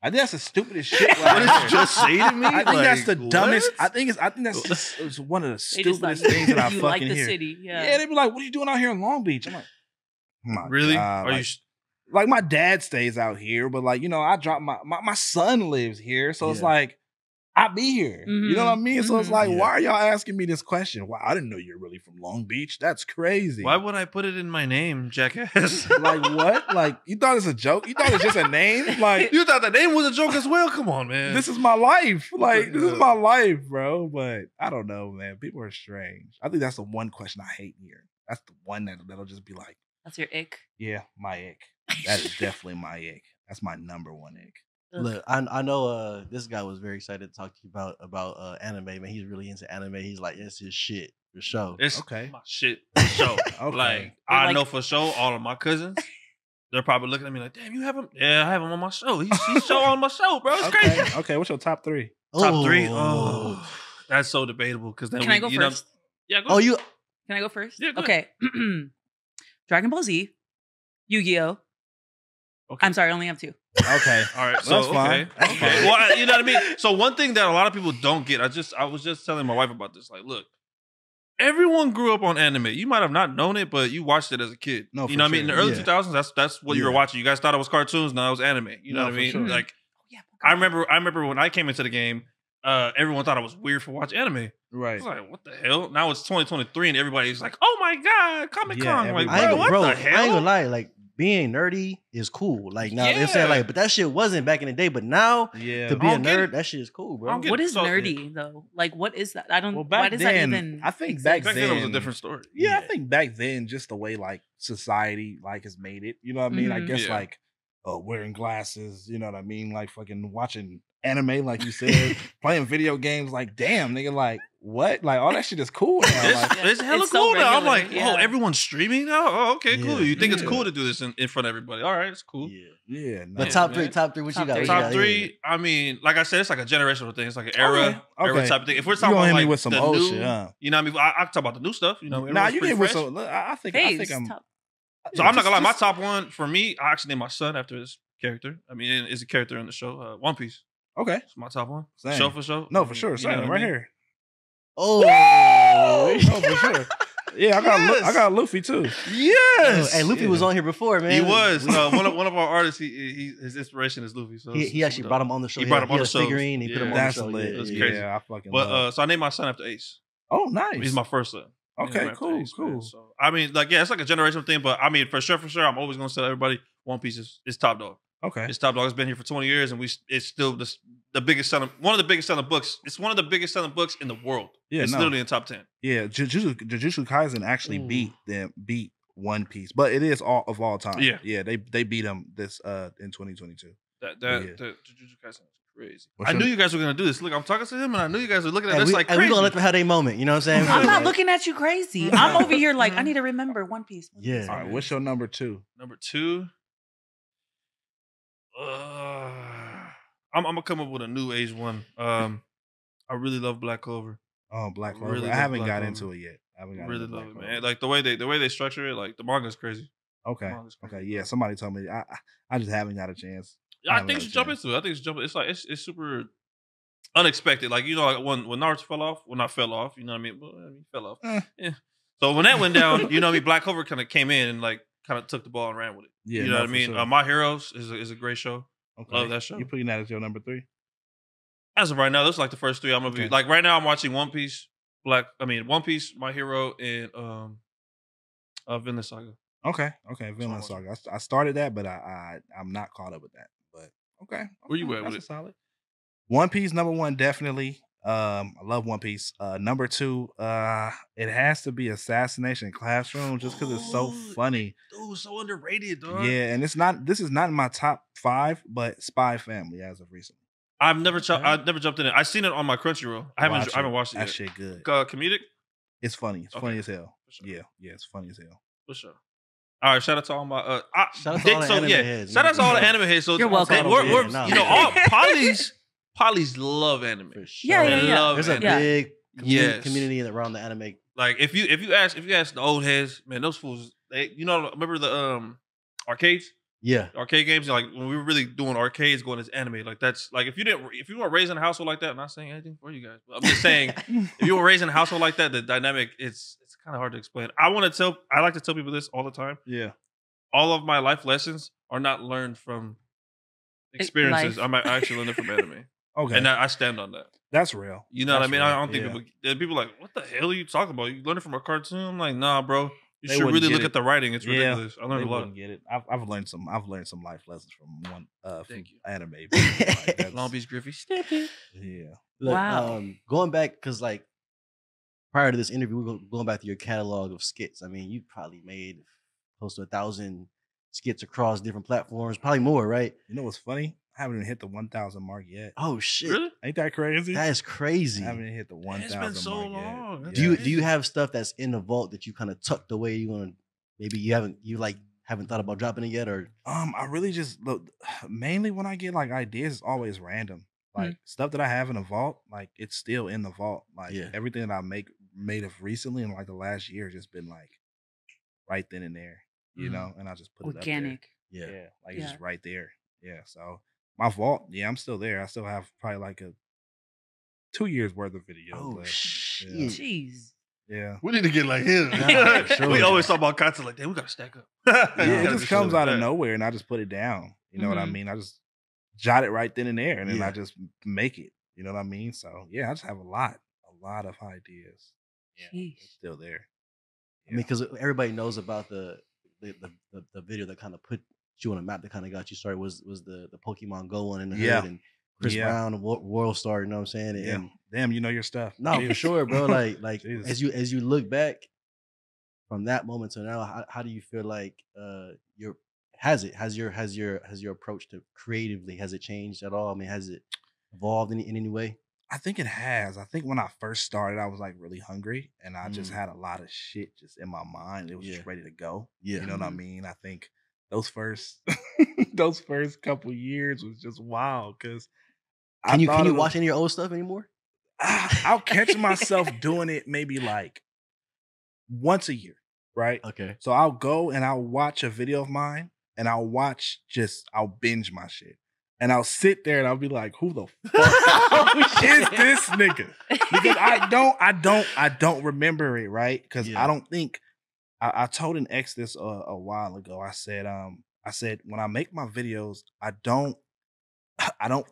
I think that's the stupidest shit. What right did there. you just say to me? I think that's the Like, dumbest. what? I think that's just, it's one of the They just stupidest like, things that I you fucking like the hear. city. Yeah. Yeah, they be like, "What are you doing out here in Long Beach?" I'm like, oh my Really? God, Are like, you? like my dad stays out here, but like, you know, I drop my son lives here, so it's Yeah. like I be here. You know what I mean? So it's Mhm. like, Yeah. why are y'all asking me this question? Why I didn't know you're really from Long Beach. That's crazy. Why would I put it in my name, jackass? Like what? Like you thought it's a joke? You thought it's just a name? Like You thought the name was a joke as well? Come on, man. this is my life. Like this is Yeah. my life, bro. But I don't know, man. People are strange. I think that's the one question I hate hearing. That's the one that'll just be like, That's your ick. yeah, my ick. That is definitely my ick. That's my number one ick. Ugh. Look, I know this guy was very excited to talk to you about anime, man. He's really into anime. He's like, it's his shit for sure. It's Okay. my shit for sure. Okay. Like They're I like- know for sure all of my cousins. They're probably looking at me like, "Damn, you have him? Yeah, I have him on my show. He's show on my show, bro. It's Okay. crazy." Okay. What's your top three? Top three. Oh, that's so debatable because then Can I go first? Yeah, go. Oh, you Can I go first? Yeah, go okay. Dragon Ball Z, Yu-Gi-Oh. Okay. I'm sorry, I only have two. Okay. All right, Well, so that's fine. okay, That's okay. fine. Well, you know what I mean. So one thing that a lot of people don't get, I was just telling my wife about this. Like, look, everyone grew up on anime. You might have not known it, but you watched it as a kid. No, you for know what I mean. In the sure. early Yeah. 2000s, that's what you were Yeah. watching. You guys thought it was cartoons. No, it was anime. You know No, what I for mean? sure. Like, Yeah, I remember when I came into the game, everyone thought I was weird for watching anime. I Right. was like, what the hell? Now it's 2023 and everybody's like, oh my God, Comic Yeah, Con. Like, everybody. I ain't bro, gonna, what bro, the I hell? ain't gonna lie. Like being nerdy is cool. Like now they're saying Yeah. like, but that shit wasn't back in the day. But now Yeah. to be I a don't get nerd, it. that shit is cool, I bro. don't get What it. is So- nerdy though? Like, what is that? I don't. Well, why back does then, that even? I think exist? back Back then it was a then- different story. Yeah, I Yeah. think back then, just the way like society like has made it. You know what I mean? I Mhm. guess Yeah. like wearing glasses. You know what I mean? Like fucking watching anime, like you said, playing video games. Like damn, nigga, like what? Like all that shit is cool now. It's, Like, it's hella It's so cool now. I'm regular, like, yeah. oh, everyone's streaming now? Oh, okay, cool. Yeah. You think it's Yeah. cool to do this in front of everybody. All right, it's cool. Yeah. yeah, But nah. top man. three, top three. What Top you got? three. What you Top got? three, I mean, like I said, it's like a generational thing. It's like an era, Okay, era okay. type of thing. If we're You talking gonna about hit me like with some the old new, shit, huh? you know what I mean? I can talk about the new stuff. You know, Nah, everyone's you pretty get with fresh. some. I think Phase, I'm. top- So I'm not gonna lie, my just- top one for me, I actually named my son after this character. I mean, it's a character in the show. One Piece. Okay. It's my top one. Same. Show for show. No, I for mean, sure. you know Same. what I Right mean? here. Oh, No, for sure. Yeah, Yes. I got Luffy too. Yes. Hey, Luffy was on here before, man. He was one of our artists. His inspiration is Luffy. So He actually brought him on the show. He brought him on had the a show. figurine. He put him on the That's show. lit. Yeah, That's yeah. crazy. Yeah, I fucking But love. so I named my son after Ace. Oh, nice. He's my first son. Okay, Named him after cool, Ace, man. cool. So I mean, like, yeah, it's like a generational thing. But I mean, for sure, I'm always gonna tell everybody One Piece is top dog. Okay. It's top dog. It's been here for 20 years, and it's still the biggest selling, one of the biggest selling books. It's one of the biggest selling books in the world. Yeah, It's no. literally in top 10. Yeah, Jujutsu Kaisen actually beat One Piece, but it is all of all time. Yeah. yeah, they beat them this in 2022. That Yeah. Jujutsu Kaisen is crazy. What's I your- knew you guys were gonna do this. Look, I'm talking to him, and I knew you guys were looking at Hey, us we, like hey, we crazy. gonna let them have their moment. You know what I'm saying? I'm not Like, looking at you crazy. I'm over here like I need to remember One Piece. Yeah. All right, what's your number 2? Number 2. I'm gonna come up with a new age one. I really love Black Clover. Oh, Black I Clover. really I love haven't Black got Clover. into it yet. I haven't I got really into love Black it, Clover. man. Like the way they structure it, like the manga's crazy. Okay, Manga's crazy. okay, yeah. Somebody told me. I just haven't got a chance. I haven't think got you a should jump chance. into it. I think you should jump. It's like it's super unexpected. Like, you know, like when Naruto fell off, well, not fell off. You know what I mean? Well, I mean, fell off. Eh. Yeah. So when that went down, you know what I mean? Black Clover kind of came in and like kind of took the ball and ran with it. Yeah, you know no, what I for mean? sure. My Heroes is a great show. Okay. Love that show. You putting that as your number 3? As of right now, those are like the first 3 I'm gonna be Okay. like. Right now, I'm watching One Piece, One Piece, My Hero, and Vinland Saga. Okay, Vinland So Saga. I started that, but I'm not caught up with that. But okay, Where you okay, at with that's it? a solid. One Piece number 1 definitely. I love One Piece. Number 2, it has to be Assassination Classroom just because it's so Oh, funny. Dude, so underrated, dog. Yeah, and this is not in my top 5, but Spy Family as of recently. I've never jumped in it. I've seen it on my Crunchyroll. I haven't watched it That yet. shit good. Comedic? It's funny. It's Okay. funny as hell. For sure. Yeah, it's funny as hell. For sure. All right, shout out to all my Shout out to all the anime heads, Shout man. out to all the anime heads. So You're welcome. We're Yeah, you know, all polys love anime. For sure. Yeah, They yeah, yeah. love There's a anime. Yeah. big Yes. community around the anime. Like if you ask the old heads, man, those fools. They, you know, remember the arcades, Yeah. arcade games. Like when we were really doing arcades, going as anime. Like that's like if you weren't raised in a household like that. I'm not saying anything for you guys, but I'm just saying if you were raised in a household like that, the dynamic it's kind of hard to explain. I like to tell people this all the time. Yeah. All of my life lessons are not learned from experiences. Life. I actually learned it from anime, Okay. and I stand on that. That's real. You know what I That's mean? real. I don't think Yeah. people are like, what the hell are you talking about? You learned it from a cartoon? I'm like, nah, bro. You They should wouldn't really get look it. at the writing. It's Yeah. ridiculous. I learned They a lot. wouldn't get it. I've learned some life lessons from from Thank you. anime. Like, that's- Long Beach Griffey. Yeah. Look, Wow. Going back, because like prior to this interview, we're going back to your catalog of skits. I mean, you probably made close to 1,000 skits across different platforms, probably more, right? You know what's funny? I haven't even hit the 1,000 mark yet. Oh shit, Really? Ain't that crazy? that is crazy. I haven't even hit the 1,000 It's been so mark yet. long. That's do you crazy. have stuff that's in the vault that you kind of tucked away? You want to maybe you haven't thought about dropping it yet, or I really just look mainly when I get like ideas, it's always random. Like stuff that I have in the vault, like it's still in the vault. Like Yeah. everything that I made of recently in like the last year has just been like right then and there, you Mhm. know, and I just put Organic. it up there. Yeah, like it's Yeah. just right there. Yeah. So my vault, yeah, I'm still there. I still have probably like a 2 years worth of videos. oh left. shit. Jeez. Yeah. We need to get like him. Nah, for sure. We always talk about content like, damn, we gotta stack up. Yeah, Yeah, it gotta just be comes sure out of that. nowhere and I just put it down. You know what I Mhm. mean? I just jot it right then and there and then I Yeah. just make it. You know what I mean? So yeah, I just have a lot of ideas. Yeah, Sheesh. it's still there. I mean, because everybody knows about the video that kind of put you on a map that kind of got you started was the Pokemon Go one in the Yeah. hood and Chris Yeah. Brown and World Star. You know what I'm saying? Yeah. And Damn, you know your stuff. no, for Jeez. sure, bro. Like Jesus. as you look back from that moment to now, how do you feel like has your approach to creatively has it changed at all? I mean, has it evolved in any way? I think it has. I think when I first started, I was like really hungry and I just Mm. had a lot of shit just in my mind. It was Yeah. just ready to go. Yeah. You know what I Mhm. mean? I think those first those first couple years was just wild because Can you watch any of your old stuff anymore? I'll catch myself doing it maybe like once a year, right? Okay. So I'll go and I'll watch a video of mine and I'll binge my shit. And I'll sit there and I'll be like, who the fuck is this nigga? Because I don't remember it, right? Because I don't think I told an ex this a while ago. I said when I make my videos, I don't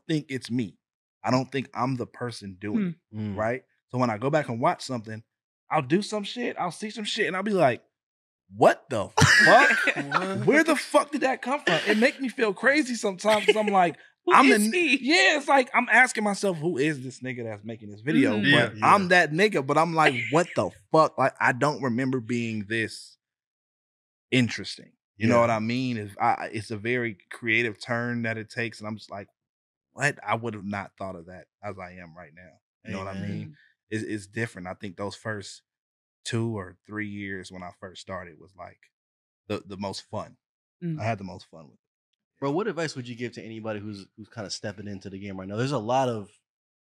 think it's me. I don't think I'm the person doing it, right? So when I go back and watch something, I'll do some shit, I'll see some shit, and I'll be like, what the fuck? Where the fuck did that come from? It make me feel crazy sometimes because I'm like, it's like I'm asking myself, who is this nigga that's making this video? But I'm that nigga, but I'm like, what the fuck? Like, I don't remember being this interesting. You know what I mean? It's a very creative turn that it takes, and I'm just like, what? I would have not thought of that as I am right now. You know what I mean? It's different. I think those first 2 or 3 years when I first started was like the most fun. I had the most fun with it. Bro, what advice would you give to anybody who's kind of stepping into the game right now? There's a lot of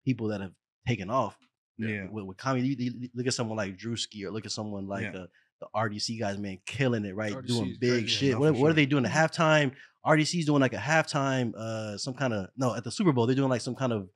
people that have taken off with comedy. You look at someone like Drewski, or look at someone like the RDC guys, man, killing it, right? Doing big shit. What are they doing? The halftime, RDC's doing like a halftime, at the Super Bowl, they're doing like some kind of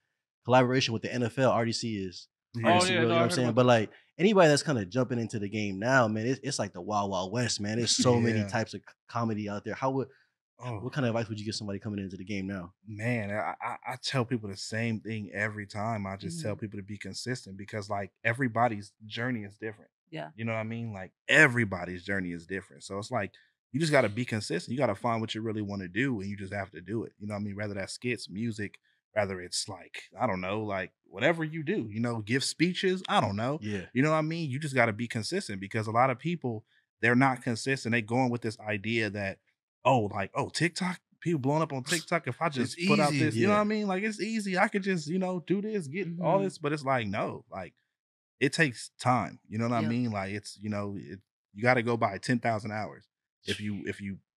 collaboration with the NFL. RDC is. You know what I'm saying? But like anybody that's kind of jumping into the game now, man, it's like the Wild Wild West, man. There's so many types of comedy out there. What kind of advice would you give somebody coming into the game now? Man, I tell people the same thing every time. I just tell people to be consistent because like everybody's journey is different. Yeah. You know what I mean? Like everybody's journey is different. So it's like you just got to be consistent. You got to find what you really want to do and you just have to do it. You know what I mean? Whether that's skits, music, whether it's like, I don't know, like whatever you do, you know, give speeches, I don't know. Yeah. You know what I mean? You just got to be consistent because a lot of people, they're not consistent. They going with this idea that, TikTok, people blowing up on TikTok. If I just put out this, you know what I mean? Like it's easy. I could just, do this, get all this, but it's like, no, like it takes time. You know what I mean? Like it's, you got to go by 10,000 hours. If you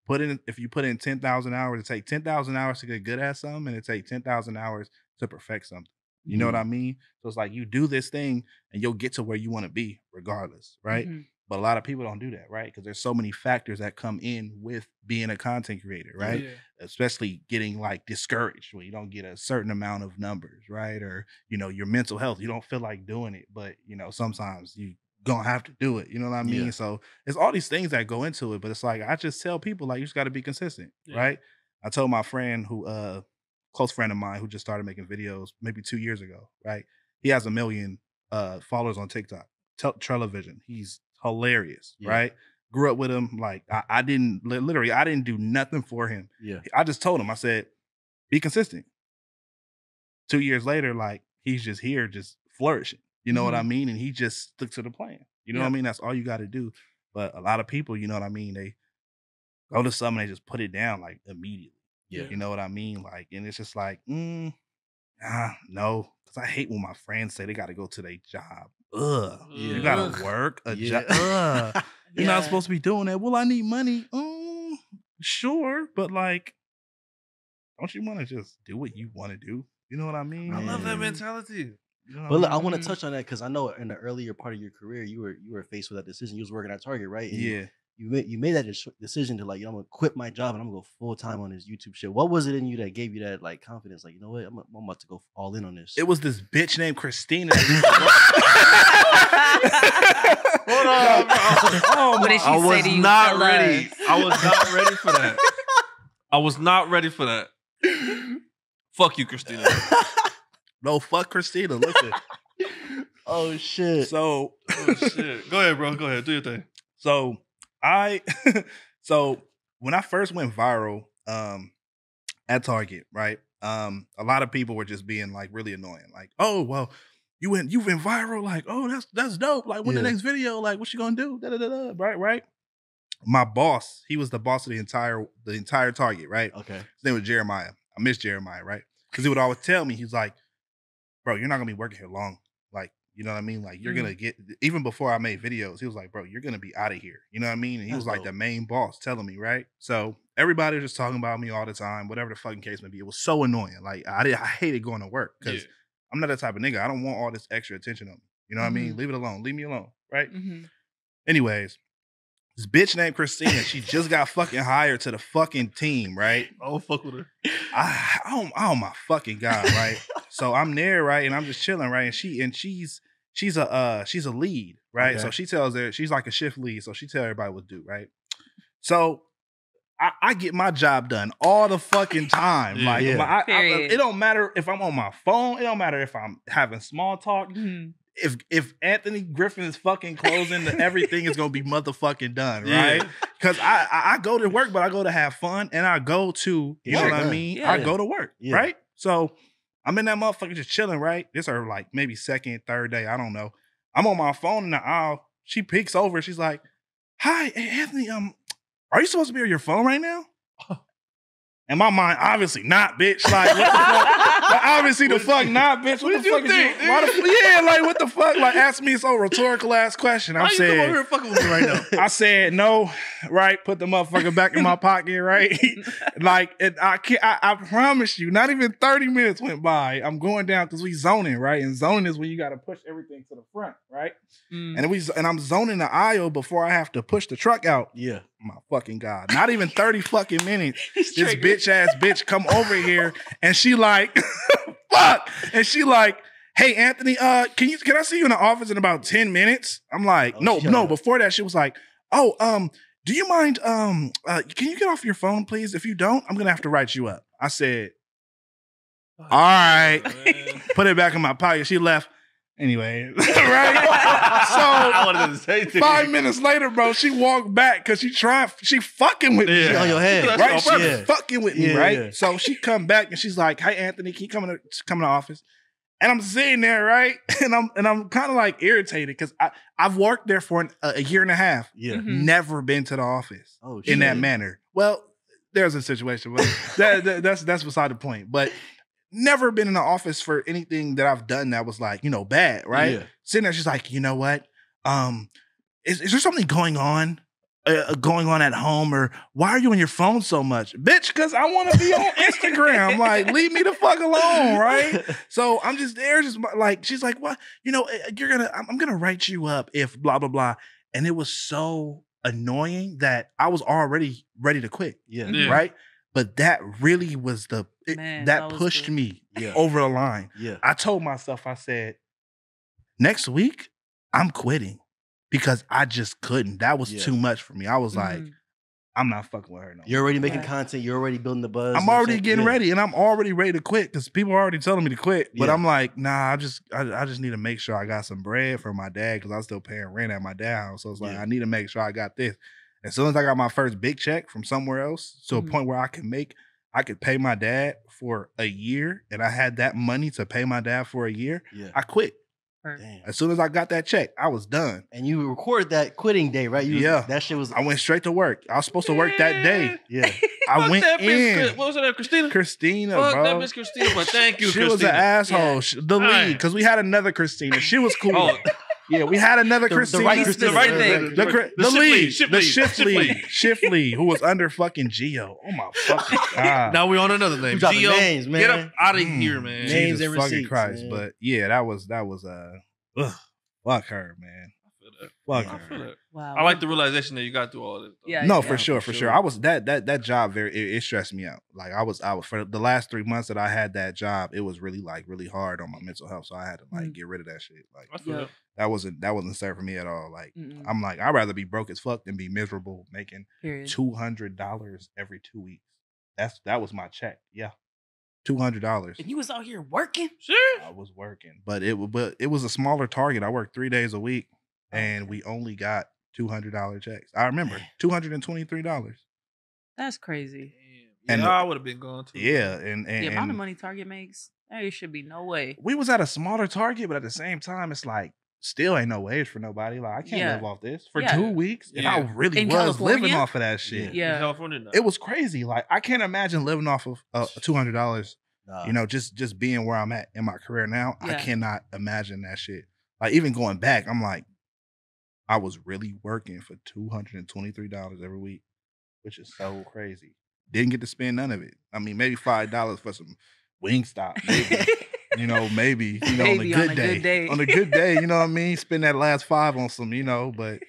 put in 10,000 hours, it takes 10,000 hours to get good at something, and it takes 10,000 hours to perfect something. You know what I mean? So it's like you do this thing and you'll get to where you want to be regardless, right? But a lot of people don't do that, right? Because there's so many factors that come in with being a content creator, right? Yeah. Especially getting like discouraged when you don't get a certain amount of numbers, right? Or, your mental health, you don't feel like doing it, but, sometimes you gonna have to do it. You know what I mean? Yeah. So it's all these things that go into it, but it's like, I just tell people like, you just got to be consistent, right? I told my friend close friend of mine who just started making videos maybe 2 years ago, right? He has 1 million followers on TikTok, Television. He's hilarious, right? Grew up with him. Like I didn't do nothing for him. Yeah. I just told him, I said, be consistent. 2 years later, like he's just here, just flourishing. You know what I mean? And he just stuck to the plan. You know what I mean? That's all you got to do. But a lot of people, you know what I mean? They go to something, they just put it down like immediately. Yeah. You know what I mean? Like, and it's just like, no. Because I hate when my friends say they got to go to their job. Ugh. Yeah. You got to work a job. You're not supposed to be doing that. Well, I need money. Sure. But like, don't you want to just do what you want to do? You know what I mean? I love that mentality. But look, I want to touch on that because I know in the earlier part of your career, you were faced with that decision. You was working at Target, right? And you made that decision to like, I'm gonna quit my job and I'm gonna go full time on this YouTube shit. What was it in you that gave you that like confidence? Like, you know what, I'm about to go all in on this. It was this bitch named Christina. Hold on, bro. What did she say to you? I was not ready. I was not ready for that. I was not ready for that. Fuck you, Christina. No, fuck Christina. Listen. Oh shit. So Go ahead, bro. Go ahead. Do your thing. So when I first went viral at Target, right? A lot of people were just being like really annoying. Like, oh well, you went viral, like, oh, that's dope. Like when the next video, like what you gonna do? Right. My boss, he was the boss of the entire Target, right? Okay. His name was Jeremiah. I miss Jeremiah, right? Because he would always tell me, he's like, bro, you're not gonna be working here long. Like, you know what I mean? Like, you're gonna get, even before I made videos, he was like, bro, you're gonna be out of here. You know what I mean? And he was like the main boss telling me, right? So everybody was just talking about me all the time, whatever the fucking case may be. It was so annoying. Like, I hated going to work because I'm not that type of nigga. I don't want all this extra attention on me. You know what I mean? Leave it alone. Leave me alone, right? Anyways, This bitch named Christina, she just got fucking hired to the fucking team, right? Oh, fuck with her. Oh my fucking God, right? So I'm there, right? And I'm just chilling, right? And she's a lead, right? Okay. So she tells her, she's like a shift lead, so she tell everybody what to do, right? So I get my job done all the fucking time. Yeah. Like Yeah. Period. it don't matter if I'm on my phone, it don't matter if I'm having small talk. Mhm. If Anthony Griffin is fucking closing, everything is gonna be motherfucking done, Yeah. right? Because I go to work, but I go to have fun, and I go to, you know Work. what I mean? Yeah. I go to work, Yeah. right? So I'm in that motherfucker just chilling, right? This are like maybe second, third day, I don't know. I'm on my phone in the aisle. She peeks over. She's like, "Hi, Anthony. Are you supposed to be on your phone right now?" In my mind, obviously not, bitch. Like, what the fuck? Like, obviously the fuck not, bitch. What the did you fuck is think, you? Why yeah, like, what the fuck? Like, ask me some rhetorical ass question. Why I you come over said, here fucking with me right now? I said no, right? Put the motherfucker back in my pocket, right? Like, and I can't. I promise you, not even 30 minutes went by. I'm going down because we zoning, right? And zoning is when you got to push everything to the front, right? Mm. And I'm zoning the aisle before I have to push the truck out. Yeah. My fucking God. Not even 30 fucking minutes. He's This triggered. bitch ass bitch come over here and she like, fuck. And she like, "Hey Anthony, can I see you in the office in about 10 minutes? I'm like, Oh, shut no. up. Before that, she was like, "Oh, do you mind, can you get off your phone, please? If you don't, I'm gonna have to write you up." I said, "All right." Man. Put it back in my pocket. She left. Anyway, right? I wanted to say So 5 minutes later, bro, she walked back because she fucking with me. She on your head. That's Right? on She purpose. Yeah. fucking with me, Yeah, right? yeah. So she come back and she's like, "Hey Anthony, can you come to the office?" And I'm sitting there, right? And I'm kind of like irritated because I've worked there for a year and a half. Yeah. Mhm. Never been to the office Oh, in that shit. manner. Well, there's a situation, but that's beside the point. But never been in the office for anything that I've done that was like, bad, right? Yeah. Sitting there, she's like, "You know what? Is there something going on at home, or why are you on your phone so much, bitch? Because I want to be on Instagram. Like, leave me the fuck alone, right?" So I'm just there, just like, she's like, "What? I'm gonna write you up if blah blah blah," and it was so annoying that I was already ready to quit, Yeah. Yeah. right? But that really was Man, that that was pushed the- me Yeah. over the line. Yeah. I told myself, I said, next week, I'm quitting because I just couldn't. That was Yeah. too much for me. I was like, Mhm. I'm not fucking with her no more. You're already making Right. content. You're already building the buzz. I'm you know what already saying? getting Yeah. ready and I'm already ready to quit because people are already telling me to quit. But Yeah. I'm like, nah, I just need to make sure I got some bread for my dad because I'm still paying rent at my dad's house. So it's like, Yeah. I need to make sure I got this. As soon as I got my first big check from somewhere else to Mhm. a point where I could pay my dad for a year and I had that money to pay my dad for a year, Yeah. I quit. Perfect. Damn. As soon as I got that check, I was done. And you recorded that quitting day, right? Yeah. That shit was. I went straight to work. I was supposed to work that day. Yeah. I Fuck went that bitch, in. what was her name? Christina? Christina, Fuck bro. that bitch Christina, but thank you, She Christina. was an asshole. Yeah. The lead, Alright. because we had another Christina. She was cool. Oh. Yeah, we had another The Christina. right The Christina. right The thing. right- The lead. shift The lead. shift lead. Shift lead, who was under fucking Geo. Oh my fucking God. Now we on another name. You dropping Gio, names, man. get up out of Mm. here, man. Names Jesus and fucking receipts, Christ. man. But yeah, that was ugh, fuck her, man. Fuck Yeah. I feel her. that. Wow. I like the realization that you got through all this. though. Yeah. No, yeah. for sure, for sure. I was that job it stressed me out. Like I was for the last 3 months that I had that job, it was really really hard on my mental health. So I had to like Mm. get rid of that shit. Like I feel Yeah. that. that wasn't served for me at all. Like Mm-mm. I'm like, I'd rather be broke as fuck than be miserable making Period. $200 every 2 weeks. That was my check. Yeah. $200. And you was out here working. Sure. I was working. But it was a smaller target. I worked 3 days a week and we only got $200 checks. I remember $223. That's crazy. And And I would have been gone too. Yeah, and The amount of money Target makes, there should be no way. we was at a smaller target, but at the same time, it's like still ain't no wage for nobody. Like I can't Yeah. live off this for Yeah. 2 weeks. And I Yeah. really In was living California? off of that shit. In Yeah. California, no. It was crazy. Like I can't imagine living off of $200. Nah. You know, just being where I'm at in my career now. I Yeah. cannot imagine that shit. Like even going back, I'm like, I was really working for $223 every week, which is so crazy. Didn't get to spend none of it. I mean, maybe $5 for some Wingstop, maybe. Maybe, on a Maybe good day. On a good day, you know what I mean? Spend that last $5 on some, but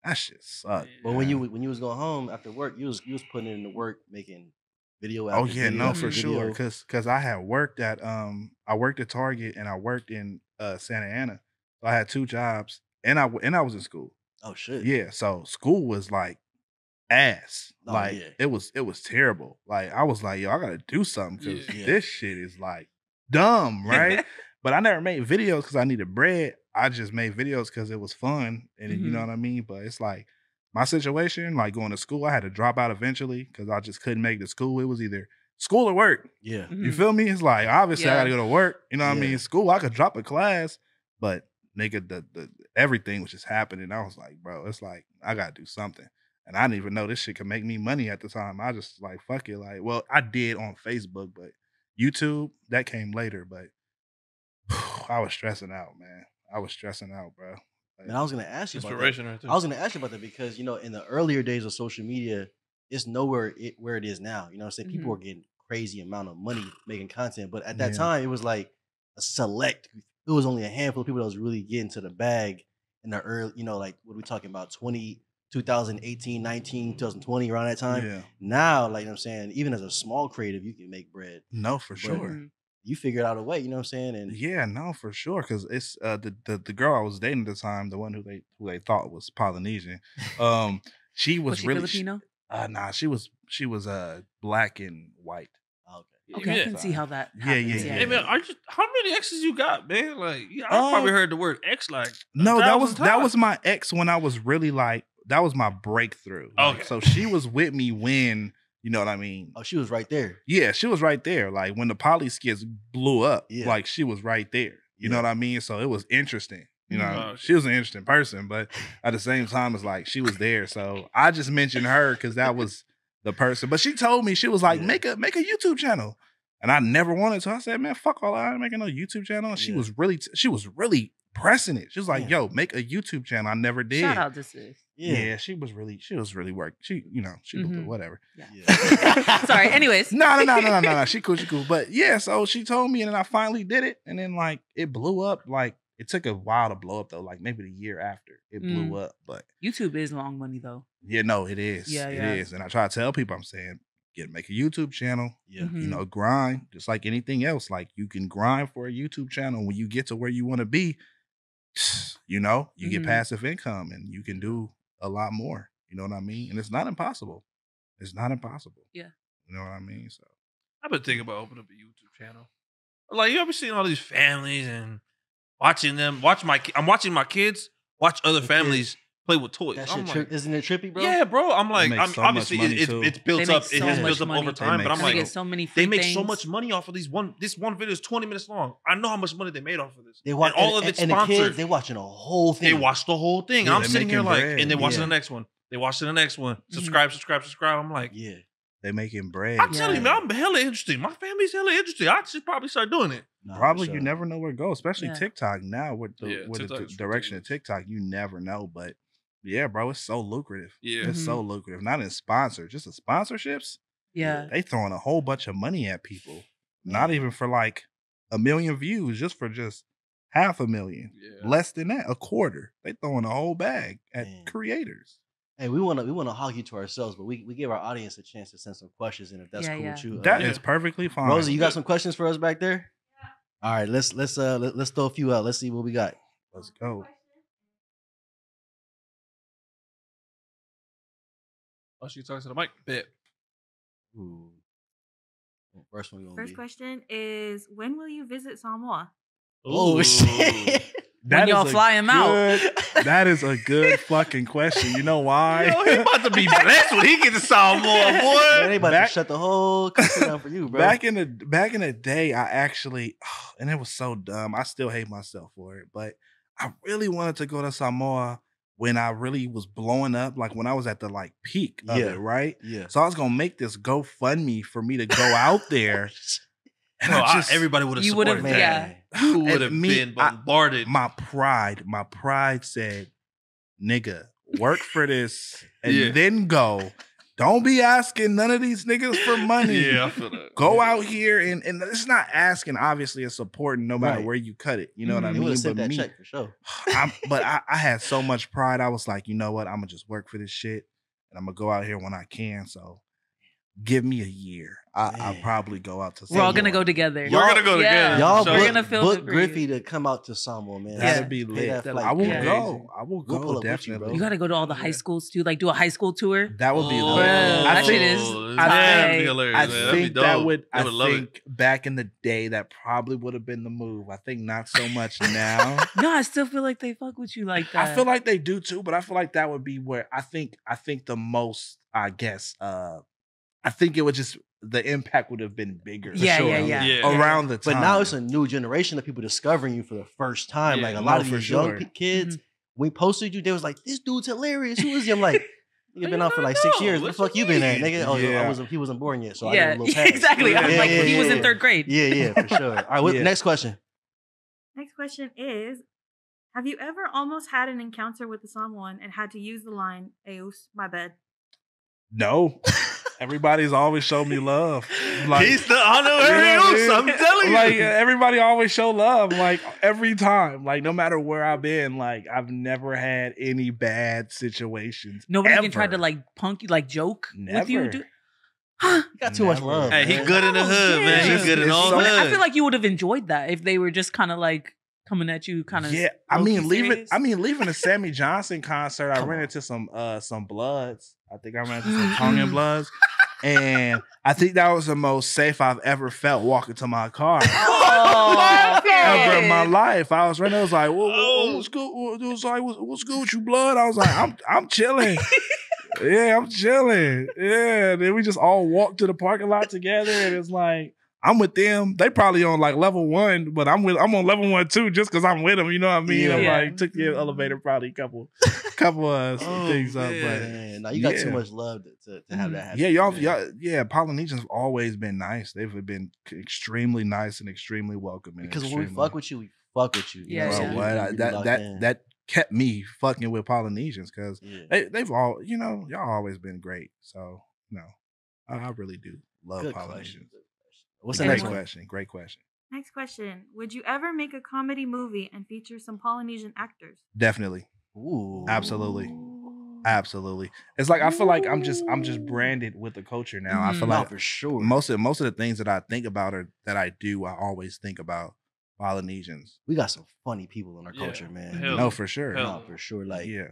That shit sucked. But when you was going home after work, you was putting in the work, making video after Oh yeah, video no, after for video. sure. Cause I had worked at I worked at Target and I worked in Santa Ana. So I had 2 jobs and I was in school. Oh shit. Yeah, so school was like ass. Oh, Like yeah. it was terrible. Like I was like, yo, I gotta do something because Yeah. this shit is like dumb, right? But I never made videos because I needed bread. I just made videos because it was fun, and you know Mhm. what I mean. But it's like my situation, like going to school, I had to drop out eventually because I just couldn't make the school. It was either school or work. Yeah. You Mhm. feel me? It's like obviously I Yeah. gotta go to work. You know what I Yeah. mean? School, I could drop a class, but nigga, the everything was just happening. I was like, bro, it's like I gotta do something. And I didn't even know this shit could make me money at the time. I just like fuck it. Like, well, I did on Facebook, but YouTube, that came later. But I was stressing out, man. I was stressing out, bro. Like, Man, I was gonna ask you about that. Inspiration right there. I was gonna ask you about that because in the earlier days of social media, it's nowhere where it is now. You know what I'm saying? People Mhm. are getting crazy amount of money making content, but at that Yeah. time it was like a select. It was only a handful of people that was really getting to the bag in the early. Like what are we talking about? 2018, 19, 2020, around that time. yeah. Now, like you know what I'm saying, even as a small creative, you can make bread. No, for But- sure. Mhm. You figured out a way. You know what I'm saying? And Yeah, no, for sure. Cause it's the girl I was dating at the time, the one who they thought was Polynesian. She was Was she really Filipino? nah, she was black and white. okay. Okay, I Yeah. can see how that. Yeah, happens, yeah, Hey man, how many exes you got, man? Like, I probably heard the word ex like No, that 1,000 was times. my ex when I was really like that was my breakthrough. Like, Okay. so she was with me when, you know what I mean? Oh, she was right there. Yeah, she was right there. Like when the poly skits blew up, Yeah. like she was right there. You know Yeah. what I mean? So it was interesting. You know, Mhm. she was an interesting person, but at the same time, it's like she was there. So I just mentioned her because that was the person. But she told me, she was like, Yeah. make a YouTube channel. And I never wanted to. I said, man, fuck all that. I ain't making no YouTube channel. And she Yeah. was really pressing it. She was like, Yeah. yo, make a YouTube channel. I never did. Shout out to sis. Yeah, she was really working. She will do Mhm. whatever. Yeah. Sorry. Anyways. No. She cool. But yeah, so she told me, and then I finally did it, and then like it blew up. Like it took a while to blow up though. Like maybe the year after it blew up. But YouTube is long money though. yeah, no, it is. Yeah, It yeah. is. And I try to tell people, I'm saying, make a YouTube channel. Yeah. Mhm. You know, grind just like anything else. Like you can grind for a YouTube channel when you get to where you want to be. You know, you get Mhm. passive income, and you can do a lot more. You know what I mean? And it's not impossible. It's not impossible. Yeah. You know what I mean? So I've been thinking about opening up a YouTube channel. Like, you ever seen all these families and watching them? I'm watching my kids watch other The families play with toys. That I'm shit, like, isn't it trippy, bro? yeah, bro. I'm like, make so obviously much money, too. it's built They make up. It so has much built up money. over They time. But make I'm They like, get so many. they free make things. so much money off of this one video is 20 minutes long. I know how much money they made off of this. They watch and all of it's and the sponsored. kids, they watching a whole thing. They watch the whole thing. Yeah, I'm they sitting here making like, bread. and they watching Yeah. the next one. They watching the next one. Subscribe. I'm like, Yeah. they making bread. I'm telling you, Yeah. man, I'm hella interesting. My family's hella interesting. I should probably start doing it. Nah, for Probably sure. you never know where to go, especially Yeah. TikTok now with the Yeah, with the TikTok's direction of ridiculous. TikTok. You never know, but yeah, bro, it's so lucrative. Yeah. It's so lucrative. Not in sponsors, just the sponsorships. Yeah. They throwing a whole bunch of money at people. Not even for like 1 million views, just for just 500,000. Yeah. Less than that, a quarter. They throwing a whole bag at Man. creators. Hey, we wanna hog you to ourselves, but we give our audience a chance to send some questions in if that's Yeah, cool yeah. with you. That Yeah. is perfectly fine. Rosie, you got some questions for us back there? All right, let's throw a few out. Let's see what we got. Let's go. Oh, she talks to the mic. Bet. Ooh. First one gonna First be. question is, when will you visit Samoa? Oh Ooh. shit! When y'all is a fly 'em out. good- That is a good fucking question. You know why? Yo, he about to be blessed when he gets to Samoa, Man, boy. they about Back- to shut the whole country down for you, bro. Back in the day, I actually, and it was so dumb. I still hate myself for it, but I really wanted to go to Samoa when I really was blowing up, like when I was at the like peak of Yeah. it, right? Yeah. So I was gonna make this GoFundMe for me to go out there, and Bro, I just everybody would have You supported would've- that. yeah. You and would have me, been bombarded. my pride said, "Nigga, work for this and Yeah. then go." Don't be asking none of these niggas for money. Yeah, I feel that. Go out here and it's not asking, obviously, it's supporting no matter Right. where you cut it. You know what I They mean? would have sent But that me, check for sure. I had so much pride. I was like, you know what? I'm gonna just work for this shit, and I'm gonna go out here when I can. So give me a year. I'll Man. probably go out to. We're all gonna Samoa. go together. We're gonna go Yeah. together. Y'all So- We're book, gonna film book it for Griffey you. to come out to Samoa, man. That'd Yeah. be Pay lit. that flight. I will Yeah. go. I will We'll pull go up with you, definitely. bro. You gotta go to all the high schools too. Like do a high school tour. That would be Oh, lit. Bruh, I that shit think- is I that'd tight. be hilarious. I man. That'd be think that dope. would. They I would love it. think back in the day that probably would have been the move. I think not so much now. No, I still feel like they fuck with you like that. I feel like they do too, but I feel like that would be where I think the most. I guess. I think it would just the impact would have been bigger. for Yeah, sure, yeah, yeah. Yeah. Around the time, But now it's a new generation of people discovering you for the first time. Yeah, Like a no, lot of for these young sure. kids, Mhm. we posted you, they was like, "This dude's hilarious. Who is he?" I'm like, "You've been out for like 6 know. years. Where the What fuck you you been at, mean?" nigga?" Oh, Yeah. he wasn't born yet, so I yeah, gave him a little pass. exactly. I was Yeah, like, yeah, he was yeah. in third grade. Yeah, for sure. All right, Yeah. next question. Next question is, have you ever almost had an encounter with a Samoan and had to use the line, "Eus, my bad"? no. Everybody's always showed me love. Like, He's the honorary you know what I Uso, I'm mean? telling you. Like everybody always show love. Like every time. Like no matter where I've been. Like I've never had any bad situations. Nobody ever. can try to like punk you, like joke with you. Never. Dude. Huh? You got too much Never. love. Hey, he man. good in the hood, Yeah. man. He It's good in just- all it's so- hood. I feel like you would have enjoyed that if they were just kind of like coming at you, kind of. Yeah, I low-key mean, leaving. serious. I mean, leaving a Sammy Johnson concert, I Come ran on. into some Bloods. I think I ran into some Tongan Bloods, and I think that was the most safe I've ever felt walking to my car Oh, ever in my period. life. I was running. I was like, Oh. "What's good?" It was like, "What's good with you, Blood?" I was like, "I'm chilling." Yeah, I'm chilling. Yeah, then we just all walked to the parking lot together, and it's like I'm with them. They probably on like level 1, but I'm on level 1 too, just because I'm with them. You know what I mean? I'm Yeah. like took the elevator probably a couple Oh, things up, man. but Man, now you got too Yeah. much love to have that happen. yeah, y'all, man. Polynesians have always been nice. They've been extremely nice and extremely welcoming. Because when we fuck with you, we fuck with you. You Yeah, know, Bro, so yeah. we what? really locked in. That kept me fucking with Polynesians because Yeah. they've all, y'all always been great. So, I really do love Good Polynesians. question. What's the Great next one? question. Great question. Next question, would you ever make a comedy movie and feature some Polynesian actors? Definitely. Ooh. Absolutely. Absolutely. It's like I feel like I'm just branded with the culture now. I feel Mhm. No, like for sure. most of the things that I think about or that I do, I always think about Polynesians. We got some funny people in our Yeah. culture, man. Hell No, for sure. Hell. No, for sure. Like, Yeah.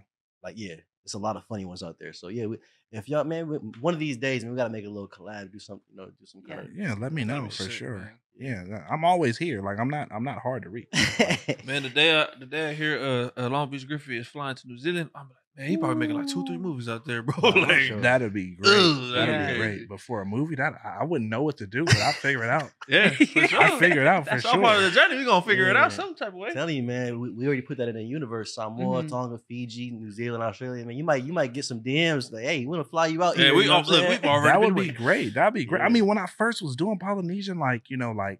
yeah, it's a lot of funny ones out there. So yeah, if y'all, man, one of these days, man, we gotta make a little collab, do something, do some kind Yeah, let me know That'd be for sick, sure. man. Yeah, I'm always here. Like I'm not hard to reach. of. Man, the day I hear Long Beach Griffey is flying to New Zealand, I'm like, man, he probably making like 2-3 movies out there, bro. Nah, for like, sure. That'd be great. Ugh, That'd yeah. be great. But for a movie, that I wouldn't know what to do, but I'll figure it out. yeah, for sure. I figure it out for That's all sure. part of the journey. We gonna figure it Yeah. out some type of way. Telling you, man, we already put that in the universe. Samoa, Mhm. Tonga, Fiji, New Zealand, Australia. Man, you might get some DMs like, "Hey, we want to fly you out." Yeah, here," we you know all what I'm look. saying? We've already That been would be waiting. great. That'd be great. Yeah. I mean, when I first was doing Polynesian, like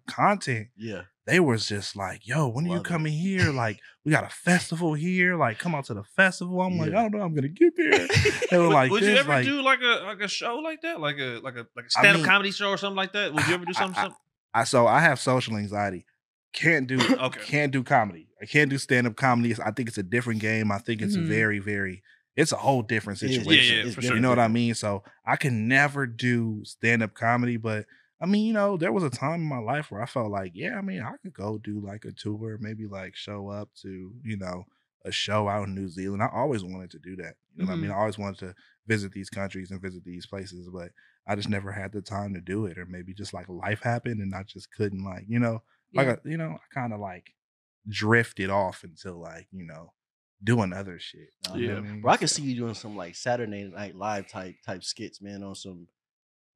content, Yeah, they was just like, "Yo, when are you Love it. coming here? Like, we got a festival here. Like, come out to the festival." I'm like, Yeah. "I don't know, I'm gonna get there." They were like, would this, you ever like, do like a show like that, like a stand up mean, comedy show or something like that? Would you ever do something? So I have social anxiety. Can't do Okay. can't do comedy. I can't do stand up comedy. I think it's a different game. I think it's Mhm. very, very. It's a whole different It is. situation. Yeah, It's for You sure. know what I mean? So I can never do stand up comedy, but I mean, there was a time in my life where I felt like, yeah, I mean, I could go do like a tour, maybe like show up to, a show out in New Zealand. I always wanted to do that. You know what I mean? I always wanted to visit these countries and visit these places, but I just never had the time to do it, or maybe just like life happened and I just couldn't I kind of like drifted off until like, doing other shit. Nah, You know Yeah. what I mean? bro, I can So- see you doing some like Saturday Night Live type skits, man. On some,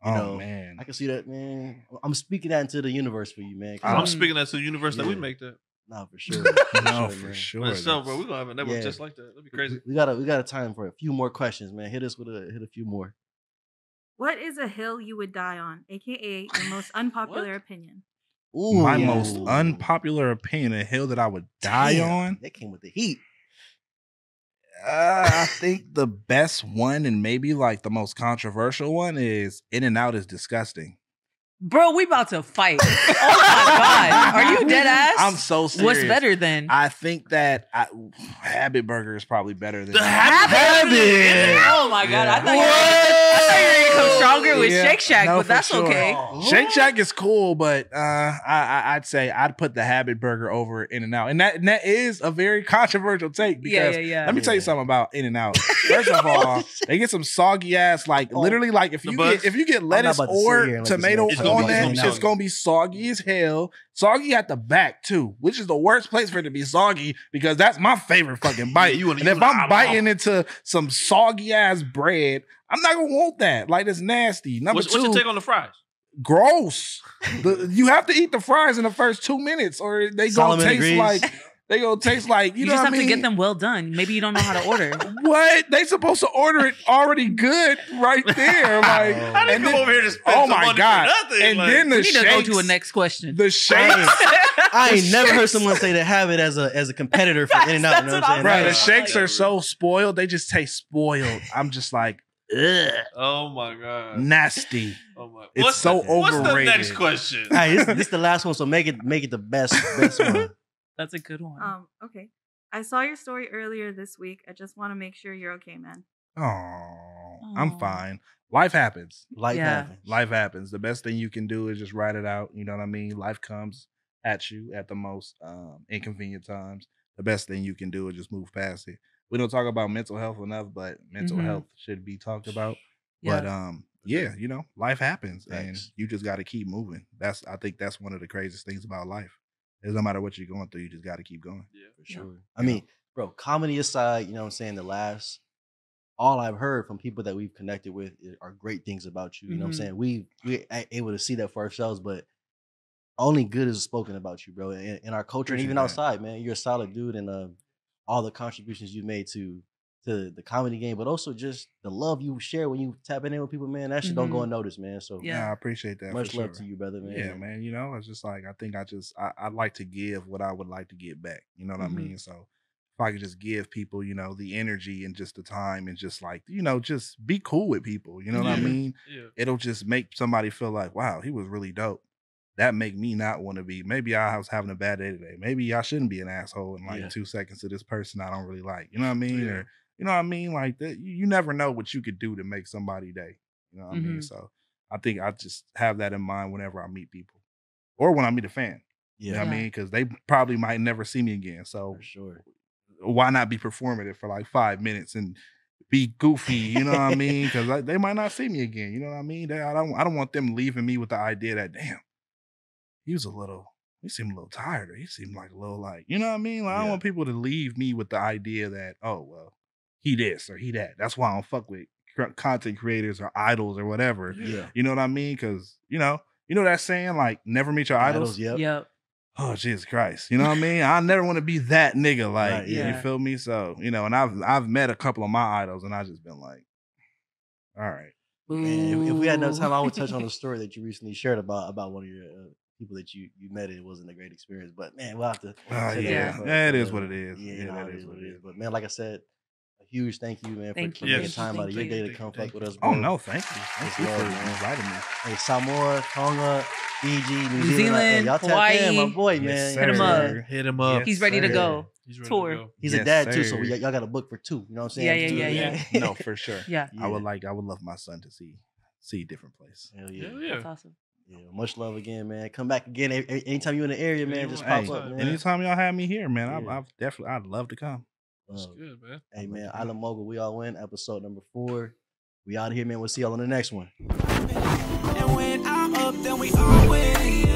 Oh know, man. I can see that, man. I'm speaking that into the universe for you, man. 'cause I'm Um, speaking that to the universe that we yeah. make that. Nah, for sure. No, man. for sure. For sure, bro. that's- We're gonna have a network Yeah. just like that. That'd be crazy. We got a time for a few more questions, man. Hit us with a few more. What is a hill you would die on, aka your most unpopular What? opinion? Ooh, My most unpopular opinion, a hill that I would die Damn, on. That came with the heat. I think the best one and maybe like the most controversial one is In-N-Out is disgusting. Bro, we about to fight. Oh my God. Are you dead ass? I'm so serious. What's better then? I think that Habit Burger is probably better than The Habit. Oh my God. I thought you were going to come stronger with Yeah, Shake Shack, no, but for that's sure. okay. Shake Shack is cool, but I'd say I'd put the Habit Burger over In-N-Out, and that is a very controversial take because Yeah. let me tell you something about In-N-Out. First of all, they get some soggy ass, like literally, like if The you buns? get lettuce about to sit here or and let this tomato man It's talk gonna on be- that, it's it's gonna be soggy as hell. Soggy at the back too, which is the worst place for it to be soggy because that's my favorite fucking bite. You wanna- and you if wanna- I'm biting into some soggy ass bread, I'm not gonna want that. Like it's nasty. Number What's two, your take on the fries? gross. You have to eat the fries in the first 2 minutes, or they Solomon gonna taste agrees. like you You know just what have I mean? to get them well done. Maybe you don't know how to order. What they supposed to order it already good right there, like. How they and come then- over here to spend oh some my money God! for nothing? And Like, then the We need to go shakes, to a next question. the shakes. I ain't never heard someone say the Habit as a competitor for In-N-Out. You know That's what what I'm I'm Bro, saying? the Right. shakes are so spoiled. They just taste spoiled. I'm just like, ugh, oh my God. nasty. Oh my. It's What's so the, What's the overrated. next question? Hey, this is the last one, so make it the best one. That's a good one. Okay. I saw your story earlier this week. I just want to make sure you're okay, man. Oh, I'm Aw. fine. Life happens. Life Yeah. happens. Life happens. The best thing you can do is just ride it out. You know what I mean? Life comes at you at the most inconvenient times. The best thing you can do is just move past it. We don't talk about mental health enough, but mental Mhm. health should be talked about. Yeah. But yeah, you know, life happens and Thanks. you just got to keep moving. I think that's one of the craziest things about life. Is no matter what you're going through, you just got to keep going. Yeah. For sure. I mean, bro, comedy aside, you know what I'm saying? All I've heard from people that we've connected with are great things about you. You know what I'm Mhm. saying? We're able to see that for ourselves, but only good is spoken about you, bro. In our culture and Appreciate even that. outside, man. You're a solid dude, and all the contributions you made to the comedy game, but also just the love you share when you tapping in with people, man. That shit don't go Mhm. unnoticed, man. So Yeah. Yeah, I appreciate that. much for love sure. to you, brother, man. Yeah, man. You know, it's just like I think I'd like to give what I would like to get back. You know what Mhm. I mean? So if I could just give people, you know, the energy and just the time and just like, you know, just be cool with people. You know what I Yeah. mean? Yeah. It'll just make somebody feel like, wow, he was really dope. That make me not want to be. Maybe I was having a bad day today. Maybe I shouldn't be an asshole in like Yeah. 2 seconds to this person I don't really like. You know what I mean? Yeah. Or you know what I mean? Like that, you never know what you could do to make somebody day. You know what I mean? Mhm. So I think I just have that in mind whenever I meet people, or when I meet a fan. You know Yeah, what I Yeah. mean? Because they probably might never see me again. So for sure. why not be performative for like 5 minutes and be goofy? You know what I mean? Because they might not see me again. You know what I mean? I don't want them leaving me with the idea that damn, he seemed a little tired, or he seemed like a little like, you know what I mean? Like, I don't Yeah. want people to leave me with the idea that, oh well, he this or he that. That's why I don't fuck with content creators or idols or whatever. Yeah. You know what I mean? Because you know that saying like never meet your idols. Yep. Yep. Oh Jesus Christ! You know what I mean? I never want to be that nigga. Like Right, yeah. you feel me? So you know, and I've met a couple of my idols, and I just been like, all right. Man, if we had enough time, I would Ooh. touch on the story that you recently shared about one of your people that you met. It wasn't a great experience, but man, we'll have to. Oh, say that yeah. for- Yeah, it for is the- what it is. Yeah, Yeah, no, that it is is what what it it is. is. But man, like I said, a huge thank you, man, Thank for you. taking Yes. time out of your Thank day you. to come Thank fuck you. with us. Oh bro. no, thank you. Thank It's you love, for man. inviting me. Hey, Samoa, Tonga, Fiji, New New Zealand, Zealand, y'all tap Hawaii. in, my boy, Yes, man. Hit him sir. up. Hit him up. He's ready to sir. go. He's ready Tour. to go. He's Yes, a dad too, so sir. y'all got to book for 2. You know what I'm saying? Yeah, Just yeah, do yeah, it. yeah. No, for sure. Yeah. I would love my son to see a different place. Hell yeah. Hell yeah. That's awesome. Yeah, much love again, man. Come back again anytime you're in the area, man. Just Hey, pop up, man. Anytime y'all have me here, man, Yeah. I'd love to come. That's good, man. Hey, man, Island Mogul, we all win. Episode number 4. We out of here, man. We'll see y'all on the next one. And when I'm up, then we all win.